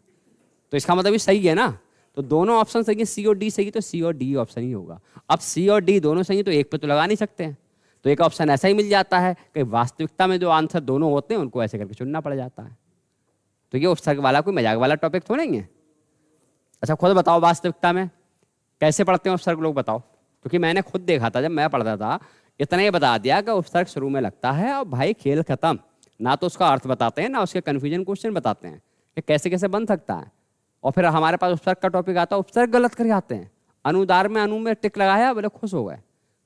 तो इसका मतलब ये सही है ना। तो दोनों ऑप्शन सही है, सी और डी सही, तो सी और डी ऑप्शन ही होगा। अब सी और डी दोनों सही है तो एक पे तो लगा नहीं सकते हैं, तो एक ऑप्शन ऐसा ही मिल जाता है कि वास्तविकता में जो आंसर दोनों होते हैं उनको ऐसे करके चुनना पड़ जाता है। तो ये उपसर्ग वाला कोई मजाक वाला टॉपिक थोड़ा नहीं है। अच्छा खुद बताओ, वास्तविकता में कैसे पढ़ते हैं उपसर्ग लोग, बताओ। क्योंकि मैंने खुद देखा था जब मैं पढ़ता था, इतना ही बता दिया कि उपसर्ग शुरू में लगता है और भाई खेल खत्म। ना तो उसका अर्थ बताते हैं ना उसके कन्फ्यूजन क्वेश्चन बताते हैं कि कैसे कैसे बन सकता है। और फिर हमारे पास उपसर्ग का टॉपिक आता है, उपसर्ग गलत कर जाते हैं। अनुदार में अनु में टिक लगाया, बोले खुश हो गए।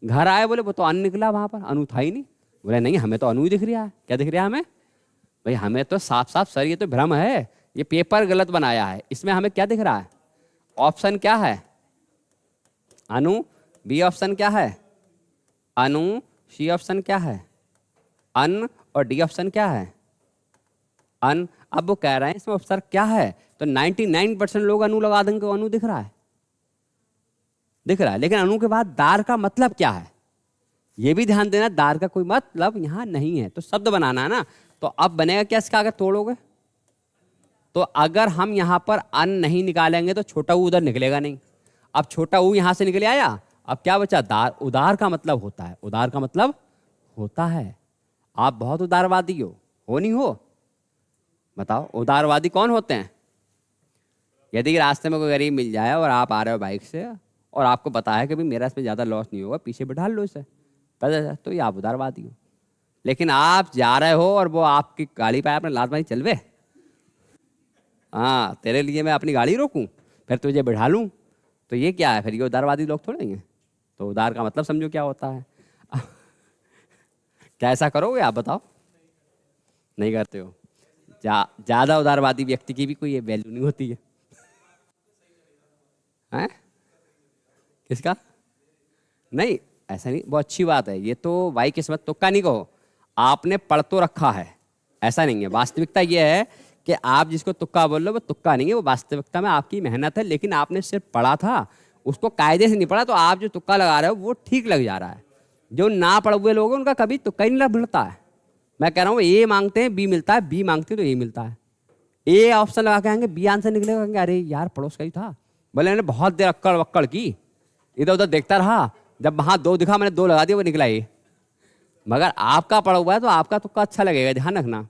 घर आए, बोले वो तो अन निकला, वहां पर अनु था ही नहीं। बोले नहीं, हमें तो अनु ही दिख रहा है। क्या दिख रहा है हमें? भाई हमें तो साफ साफ सर ये तो भ्रम है, ये पेपर गलत बनाया है, इसमें हमें क्या दिख रहा है? ऑप्शन क्या है? अनु। बी ऑप्शन क्या है? अनु। सी ऑप्शन क्या है? अन। और डी ऑप्शन क्या है? अन। अब वो कह रहे हैं इसमें उपसर्ग क्या है, तो 99% लोग अनु लगा देंगे, अनु दिख रहा है, दिख रहा है। लेकिन अनु के बाद दार का मतलब क्या है, ये भी ध्यान देना, दार का कोई मतलब यहां नहीं है। तो शब्द बनाना है ना, तो अब बनेगा क्या इसका अगर तोड़ोगे? तो अगर हम यहां पर अन नहीं निकालेंगे तो छोटा ऊ उधर निकलेगा नहीं। अब छोटा ऊ यहां से निकले आया, अब क्या बचा? दार। उदार का मतलब होता है, उदार का मतलब होता है। आप बहुत उदारवादी हो नहीं हो? बताओ उदारवादी कौन होते हैं? यदि रास्ते में कोई गरीब मिल जाए और आप आ रहे हो बाइक से और आपको पता है कि भाई मेरा इसमें ज़्यादा लॉस नहीं होगा, पीछे बिठा लो इसे, तो ये आप उदारवादी हो। लेकिन आप जा रहे हो और वो आपकी गाड़ी पे आपने लात मारी, चल वे, हाँ तेरे लिए मैं अपनी गाड़ी रोकूं फिर तुझे बिठा लूं, तो ये क्या है? फिर ये उदारवादी लोग थोड़े हैं। तो उदार का मतलब समझो क्या होता है। क्या ऐसा करोगे आप? बताओ। नहीं करते हो। ज़्यादा उदारवादी व्यक्ति की भी कोई वैल्यू नहीं होती है। हैं? किसका? नहीं, ऐसा नहीं, बहुत अच्छी बात है ये तो। भाई किस्मत तुक्का नहीं कहो, आपने पढ़ तो रखा है, ऐसा नहीं है। वास्तविकता ये है कि आप जिसको तुक्का बोल रहे हो वो तुक्का नहीं है, वो वास्तविकता में आपकी मेहनत है, लेकिन आपने सिर्फ पढ़ा था, उसको कायदे से नहीं पढ़ा, तो आप जो तुक्का लगा रहे हो वो ठीक लग जा रहा है। जो ना पढ़े हुए लोग हैं उनका कभी तुक्का ही नहीं भिड़ता है। मैं कह रहा हूँ ए मांगते हैं बी मिलता है, बी मांगते हैं तो ए मिलता है। ए ऑप्शन लगा के आएंगे, बी आंसर निकलेगा, कहेंगे अरे यार पड़ोस का ही था। बोले मैंने बहुत देर अक्कड़ वक्कड़ की, इधर उधर देखता रहा, जब वहां दो दिखा मैंने दो लगा दिया, वो निकला ये। मगर आपका पढ़ा हुआ है तो आपका तुक्का अच्छा लगेगा, ध्यान रखना।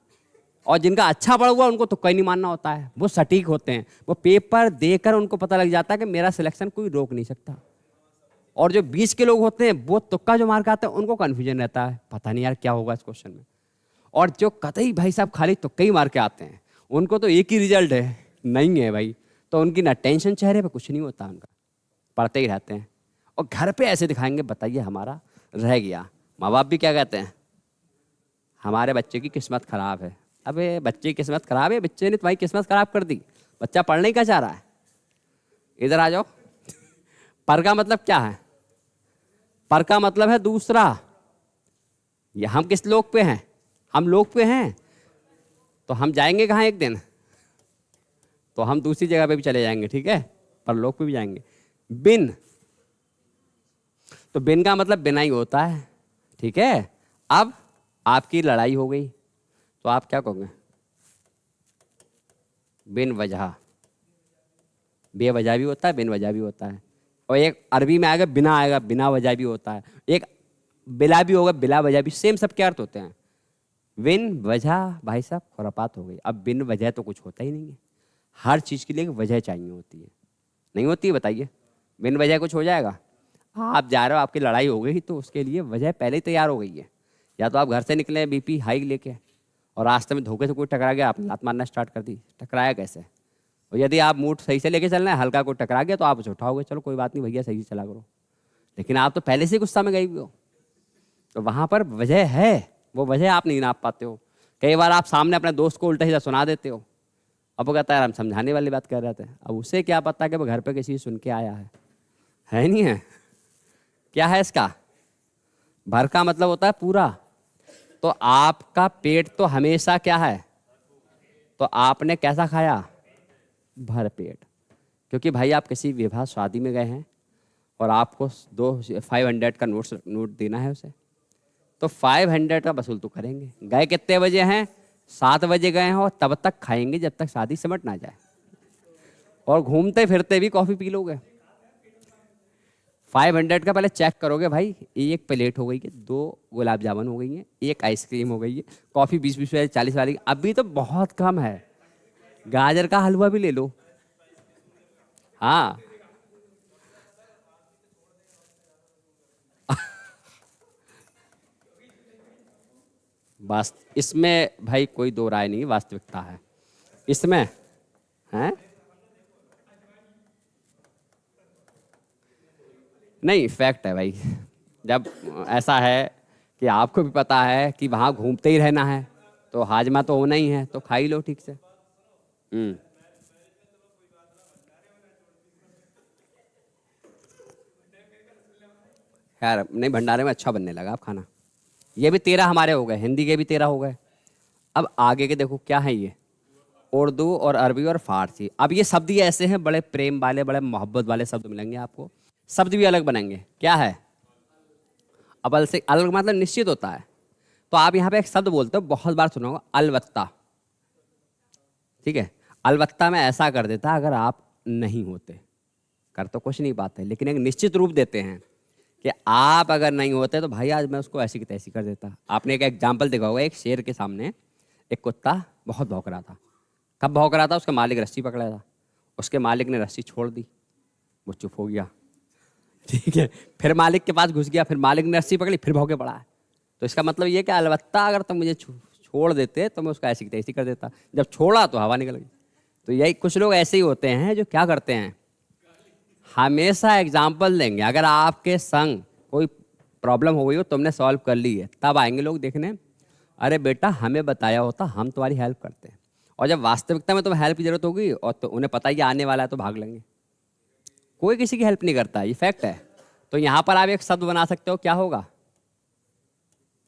और जिनका अच्छा पढ़ा हुआ है उनको तुक्का ही नहीं मानना होता है, वो सटीक होते हैं, वो पेपर देकर उनको पता लग जाता है कि मेरा सिलेक्शन कोई रोक नहीं सकता। और जो 20 के लोग होते हैं वो तुक्का जो मार्क आते हैं उनको कन्फ्यूजन रहता है, पता नहीं यार क्या होगा इस क्वेश्चन में। और जो कतई भाई साहब खाली तुक्के ही मार के आते हैं उनको तो एक ही रिजल्ट है, नहीं है भाई, तो उनकी ना टेंशन, चेहरे पे कुछ नहीं होता उनका, पढ़ते ही रहते हैं। और घर पे ऐसे दिखाएंगे, बताइए हमारा रह गया। माँ बाप भी क्या कहते हैं? हमारे बच्चे की किस्मत खराब है। अबे बच्चे की किस्मत खराब है, बच्चे ने तुम्हारी किस्मत खराब कर दी। बच्चा पढ़ने का चाह रहा है, इधर आ जाओ। पर का मतलब क्या है? पर का मतलब है दूसरा। ये हम किस लोक पे हैं? हम लोक पे हैं, तो हम जाएंगे कहाँ एक दिन? तो हम दूसरी जगह पे भी चले जाएंगे, ठीक है, पर लोक पे भी जाएंगे। बिन, तो बिन का मतलब बिना ही होता है, ठीक है। अब आपकी लड़ाई हो गई तो आप क्या कहोगे? बिन वजह। बेवजह भी होता है, बिन वजह भी होता है। और एक अरबी में आएगा बिना, आएगा बिना वजह भी होता है। एक बिला भी होगा, बिला वजह भी, सेम सब क्या अर्थ होते हैं। बिन वजह भाई साहब खुरापात हो गई। अब बिन वजह तो कुछ होता ही नहीं है, हर चीज़ के लिए वजह चाहिए होती है, नहीं होती है? बताइए, बिन वजह कुछ हो जाएगा? आप जा रहे हो, आपकी लड़ाई हो गई तो उसके लिए वजह पहले ही तैयार हो गई है। या तो आप घर से निकले बीपी हाई लेके और रास्ते में धोखे से कोई टकरा गया, आपने लात मारना स्टार्ट कर दी, टकराया कैसे? और यदि आप मूड सही से लेके चलना है, हल्का कोई टकरा गया तो आप उसे उठाओगे, चलो कोई बात नहीं भैया सही से चला करो। लेकिन आप तो पहले से गुस्सा में गई हुई हो, तो वहाँ पर वजह है, वो वजह आप नहीं नाप पाते हो। कई बार आप सामने अपने दोस्त को उल्टा सीधा सुना देते हो, अब वो कहता है हम समझाने वाली बात कर रहे थे, अब उसे क्या पता कि वो घर पे किसी सुन के आया है नहीं है? क्या है इसका? भर का मतलब होता है पूरा। तो आपका पेट तो हमेशा क्या है? तो आपने कैसा खाया? भर पेट। क्योंकि भाई आप किसी विवाह शादी में गए हैं और आपको 500 का नोट देना है उसे, तो 500 का वसूल तो करेंगे। गए कितने बजे हैं? 7 बजे गए हैं और तब तक खाएंगे जब तक शादी सिमट ना जाए, और घूमते फिरते भी कॉफ़ी पी लोगे। 500 का पहले चेक करोगे भाई, एक प्लेट हो गई है, 2 गुलाब जामुन हो गई है, एक आइसक्रीम हो गई है, कॉफ़ी 20-20 वाली 40 वाली, अभी तो बहुत कम है। गाजर का हलवा भी ले लो। हाँ बस इसमें भाई कोई दो राय नहीं, वास्तविकता है इसमें है। नहीं फैक्ट है भाई। जब ऐसा है कि आपको भी पता है कि वहाँ घूमते ही रहना है, तो हाजमा तो होना ही है, तो खा ही लो ठीक से। खैर नहीं, भंडारे में अच्छा बनने लगा अब खाना। ये भी 13 हमारे हो गए, हिंदी के भी 13 हो गए। अब आगे के देखो क्या है ये, उर्दू और अरबी और फारसी। अब ये शब्द ही ऐसे हैं, बड़े प्रेम वाले, बड़े मोहब्बत वाले शब्द मिलेंगे आपको। शब्द भी अलग बनेंगे। क्या है? अब अल से अलग मतलब निश्चित होता है। तो आप यहाँ पे एक शब्द बोलते हो, बहुत बार सुना होगा, अलबत्ता। ठीक है, अलबत्ता में ऐसा कर देता अगर आप नहीं होते, कर तो कुछ नहीं पाते, लेकिन एक निश्चित रूप देते हैं कि आप अगर नहीं होते तो भाई आज मैं उसको ऐसी की तैसी कर देता। आपने एक एग्जाम्पल देखा होगा, एक शेर के सामने एक कुत्ता बहुत भौंक रहा था। कब भौंक रहा था? उसके मालिक रस्सी पकड़ा था, उसके मालिक ने रस्सी छोड़ दी, वो चुप हो गया। ठीक है, फिर मालिक के पास घुस गया, फिर मालिक ने रस्सी पकड़ी, फिर भौंके पड़ा है। तो इसका मतलब ये कि अलबत्ता अगर तुम मुझे छोड़ देते तो मैं उसको ऐसी की तैसी कर देता। जब छोड़ा तो हवा निकल गई। तो यही कुछ लोग ऐसे ही होते हैं जो क्या करते हैं, हमेशा एग्जाम्पल देंगे। अगर आपके संग कोई प्रॉब्लम हो गई हो, तुमने सॉल्व कर ली है, तब आएंगे लोग देखने, अरे बेटा हमें बताया होता, हम तुम्हारी हेल्प करते हैं। और जब वास्तविकता में तुम्हें हेल्प की जरूरत होगी और तो उन्हें पता ही आने वाला है, तो भाग लेंगे। कोई किसी की हेल्प नहीं करता, ये फैक्ट है। तो यहां पर आप एक शब्द बना सकते हो, क्या होगा?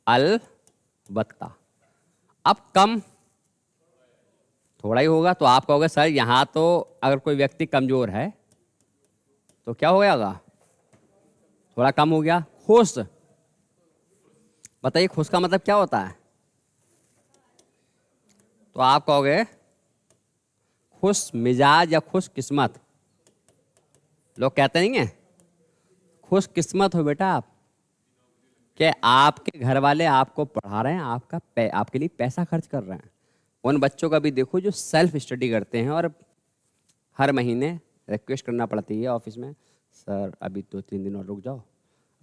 अलबत्ता। अब कम थोड़ा ही होगा, तो आप कहोगे सर यहां तो अगर कोई व्यक्ति कमजोर है तो क्या हो जाएगा? थोड़ा कम हो गया। खुश, बताइए खुश का मतलब क्या होता है? तो आप कहोगे खुश मिजाज या खुश किस्मत। लोग कहते नहीं है खुश किस्मत हो बेटा आप, कि आपके घर वाले आपको पढ़ा रहे हैं, आपके लिए पैसा खर्च कर रहे हैं। उन बच्चों का भी देखो जो सेल्फ स्टडी करते हैं और हर महीने रिक्वेस्ट करना पड़ती है ऑफिस में, सर अभी 2-3 दिन और रुक जाओ,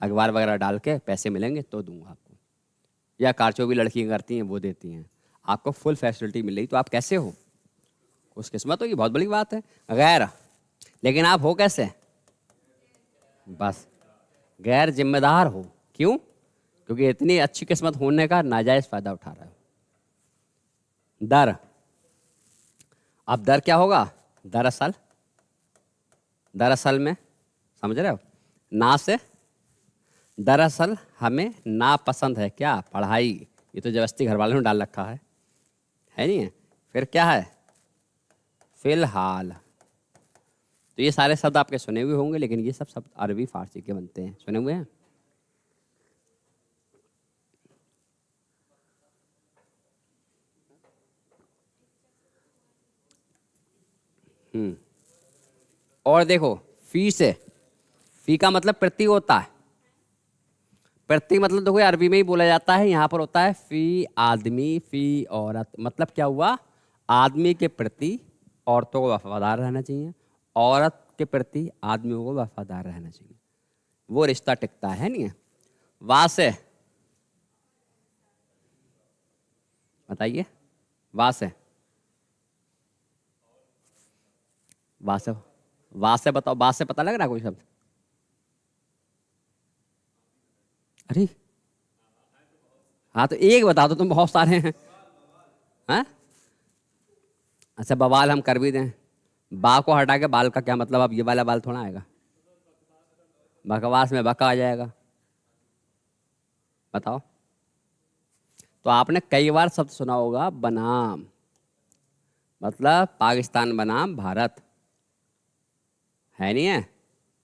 अखबार वगैरह डाल के पैसे मिलेंगे तो दूंगा आपको। या कारचो भी लड़कियां करती हैं, वो देती हैं, आपको फुल फैसिलिटी मिल रही, तो आप कैसे हो? खुशकिस्मत होगी, बहुत बड़ी बात है। गैर, लेकिन आप हो कैसे? बस गैर जिम्मेदार हो। क्यों? क्योंकि इतनी अच्छी किस्मत होने का नाजायज फायदा उठा रहे हो। दर, अब दर क्या होगा? दरअसल, दरअसल में, समझ रहे हो? ना से, दरअसल हमें ना पसंद है क्या? पढ़ाई। ये तो जबरदस्ती घर वालों ने डाल रखा है नहीं है? फिर क्या है? फिलहाल। तो ये सारे शब्द आपके सुने हुए होंगे, लेकिन ये सब शब्द अरबी फारसी के बनते हैं। सुने हुए हैं? और देखो, फी से, फी का मतलब प्रति होता है। प्रति मतलब देखो अरबी में ही बोला जाता है, यहाँ पर होता है फी आदमी फी औरत। मतलब क्या हुआ? आदमी के प्रति औरतों को वफादार रहना चाहिए, औरत के प्रति आदमियों को वफादार रहना चाहिए, वो रिश्ता टिकता है नहीं है? वाह से, बताइए, वाह से, वाह से, वाह से बताओ, वाह से पता लग रहा है कोई शब्द? अरे हाँ तो एक बता दो, तुम बहुत सारे हैं। हाँ अच्छा, बवाल हम कर भी दें, बा को हटा के बाल का क्या मतलब? अब ये वाला बाल थोड़ा आएगा, बकवास में बका आ जाएगा। बताओ। तो आपने कई बार शब्द सुना होगा बनाम। मतलब पाकिस्तान बनाम भारत, है नहीं है?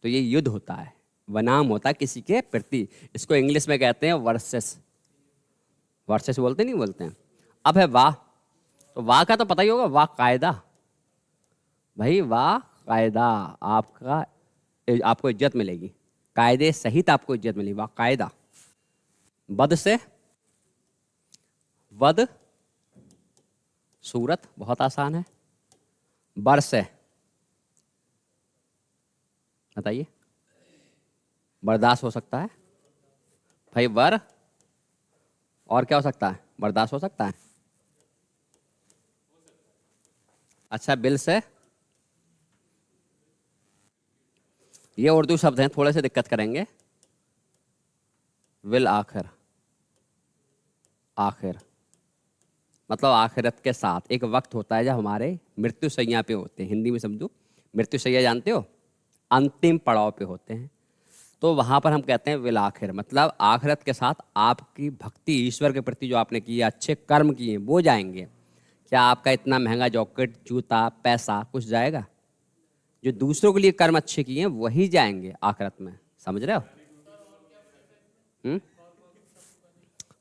तो ये युद्ध होता है, बनाम होता है किसी के प्रति। इसको इंग्लिश में कहते हैं वर्सेस। वर्सेस बोलते नहीं बोलते हैं। अब है वाह, तो वाह का तो पता ही होगा, वाह कायदा। भाई वाह कायदा, आपका आपको इज्जत मिलेगी, कायदे सहित आपको इज्जत मिलेगी, वाह कायदा। बद से वद, सूरत बहुत आसान है। बर से बताइए, बर्दाश्त हो सकता है भाई, बर और क्या हो सकता है, बर्दाश्त हो सकता है। अच्छा बिल से, ये उर्दू शब्द हैं, थोड़े से दिक्कत करेंगे। विल आखिर, आखिर मतलब आखिरत के साथ। एक वक्त होता है जब हमारे मृत्यु शैया पे होते हैं, हिंदी में समझो, मृत्यु शैया जानते हो, अंतिम पड़ाव पे होते हैं, तो वहां पर हम कहते हैं विल आखिर, मतलब आखिरत के साथ आपकी भक्ति ईश्वर के प्रति जो आपने की है, अच्छे कर्म किए वो जाएंगे। क्या आपका इतना महंगा जॉकेट, जूता, पैसा कुछ जाएगा? जो दूसरों के लिए कर्म अच्छे किए हैं वही जाएंगे आखिरत में, समझ रहे हो?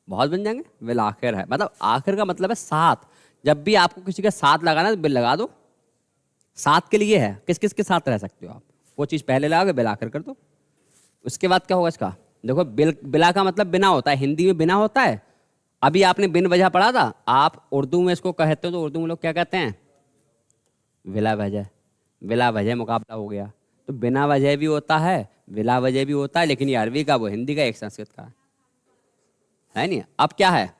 बहुत बन जाएंगे। विल आखिर है, मतलब आखिर का मतलब है साथ। जब भी आपको किसी के साथ लगाना है तो बिल लगा दो, साथ के लिए है। किस किस के साथ रह सकते हो आप, वो चीज़ पहले लगाओगे, बिल आखिर कर दो। उसके बाद क्या होगा इसका, देखो बिल, बिला का मतलब बिना होता है, हिंदी में बिना होता है। अभी आपने बिन वजह पढ़ा था, आप उर्दू में इसको कहते हो तो उर्दू में लोग क्या कहते हैं, विला वजह। विला वजह मुकाबला हो गया। तो बिना वजह भी होता है, विला वजह भी होता है, लेकिन ये अरबी का, वो हिंदी का, एक संस्कृत का है नहीं। अब क्या है,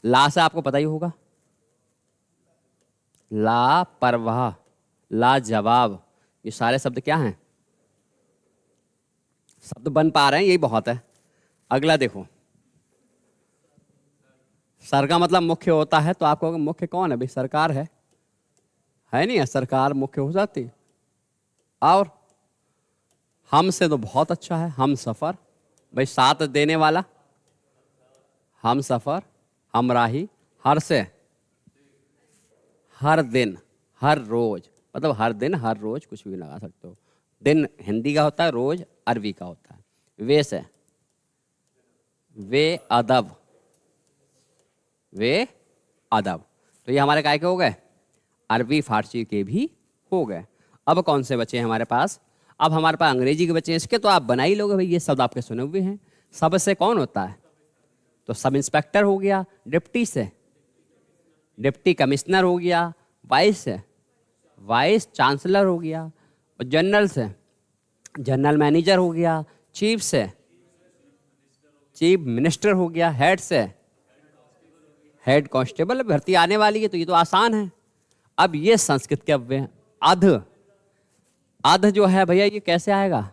ला से आपको पता ही होगा, ला परवाह, ला जवाब, ये सारे शब्द क्या हैं, शब्द बन पा रहे हैं, यही बहुत है। अगला देखो, सर का मतलब मुख्य होता है, तो आपको मुख्य कौन है भाई, सरकार है नहीं है, सरकार मुख्य हो जाती है। और हम से तो बहुत अच्छा है, हम सफर, भाई साथ देने वाला, हम सफर, हम राही। हर से हर दिन, हर रोज, मतलब हर दिन हर रोज कुछ भी लगा सकते हो। दिन हिंदी का होता है, रोज अरबी का होता है। वे से वे अदब, वे अदब, तो ये हमारे काय के हो गए, अरबी फारसी के भी हो गए। अब कौन से बचे हैं हमारे पास, अब हमारे पास अंग्रेजी के बच्चे हैं। इसके तो आप बना ही लोगे भाई, ये शब्द आपके सुने हुए हैं। सब से कौन होता है, तो सब इंस्पेक्टर हो गया। डिप्टी से डिप्टी कमिश्नर हो गया। वाइस से वाइस चांसलर हो गया। और जनरल से जनरल मैनेजर हो गया। चीफ से चीफ मिनिस्टर हो गया। हेड से हेड कांस्टेबल। भर्ती आने वाली है तो ये तो आसान है। अब ये संस्कृत के अव्यय हैं। अध, अध जो है भैया ये कैसे आएगा,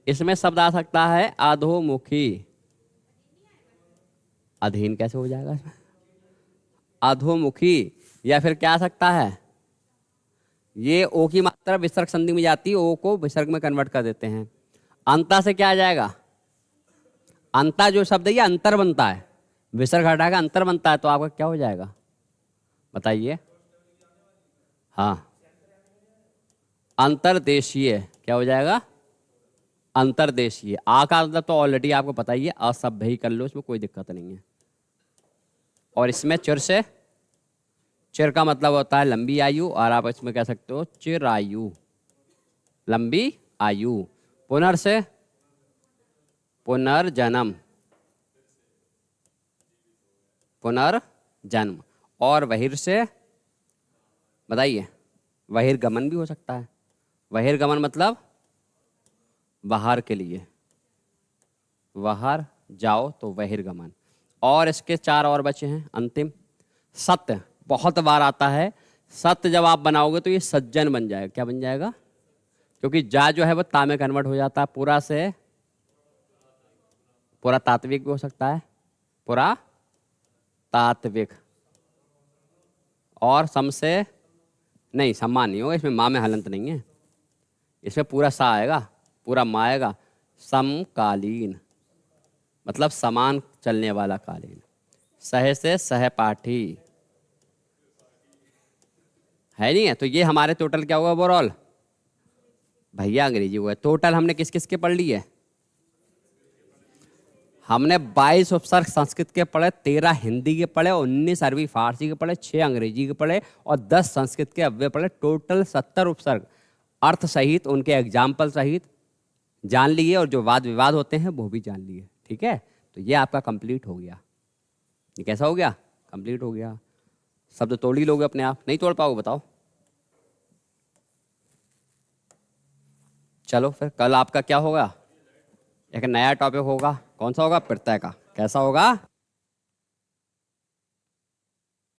इसमें शब्द आ सकता है अधोमुखी। अधीन कैसे हो जाएगा इसमें, अधोमुखी। या फिर क्या आ सकता है, ये ओ की मात्रा विसर्ग संधि में जाती है, ओ को विसर्ग में कन्वर्ट कर देते हैं। अंता से क्या आ जाएगा, अंता जो शब्द है ये अंतर बनता है, विसर्ग हटा के अंतर बनता है, तो आपका क्या हो जाएगा बताइए। हाँ, अंतरदेशीय, क्या हो जाएगा, अंतरदेशीय। आ का मतलब तो ऑलरेडी आपको पता ही है, असभ्य ही कर लो, इसमें कोई दिक्कत नहीं है। और इसमें चिर से, चिर का मतलब होता है लंबी आयु, और आप इसमें कह सकते हो चिरायु, लंबी आयु। पुनर् से पुनर्जन्म, पुनर्जन्म। और बहिर् से बताइए, बहिर्गमन भी हो सकता है। बहिर्गमन मतलब बाहर के लिए, बाहर जाओ तो बहिर्गमन। और इसके चार और बचे हैं अंतिम। सत्य बहुत बार आता है, सत्य जब आप बनाओगे तो ये सज्जन बन जाएगा। क्या बन जाएगा, क्योंकि जा जो है वो ता में कन्वर्ट हो जाता है। पूरा से पूरा तात्विक भी हो सकता है, पूरा तात्विक। और सम से नहीं, सम्मान नहीं होगा इसमें, माँ में हलंत नहीं है, इसमें पूरा सा आएगा, पूरा मा आएगा। समकालीन मतलब समान चलने वाला कालीन। सह से सहपाठी, है नहीं है, तो ये हमारे टोटल क्या होगा ओवरऑल? भैया अंग्रेजी हुआ है। टोटल हमने किस किस के पढ़ ली है? हमने 22 उपसर्ग संस्कृत के पढ़े, 13 हिंदी के पढ़े, 19 अरबी फारसी के पढ़े, 6 अंग्रेजी के पढ़े और 10 संस्कृत के अव्यय पढ़े। टोटल 70 उपसर्ग अर्थ सहित, उनके एग्जाम्पल सहित जान लिए, और जो वाद विवाद होते हैं वो भी जान लिए। ठीक है, तो ये आपका कंप्लीट हो गया। ये कैसा हो गया? कंप्लीट हो गया। शब्द तोड़ ही लोगे अपने आप? नहीं तोड़ पाओगे? बताओ। चलो फिर कल आपका क्या होगा? एक नया टॉपिक होगा। कौन सा होगा? प्रत्यय का। कैसा होगा?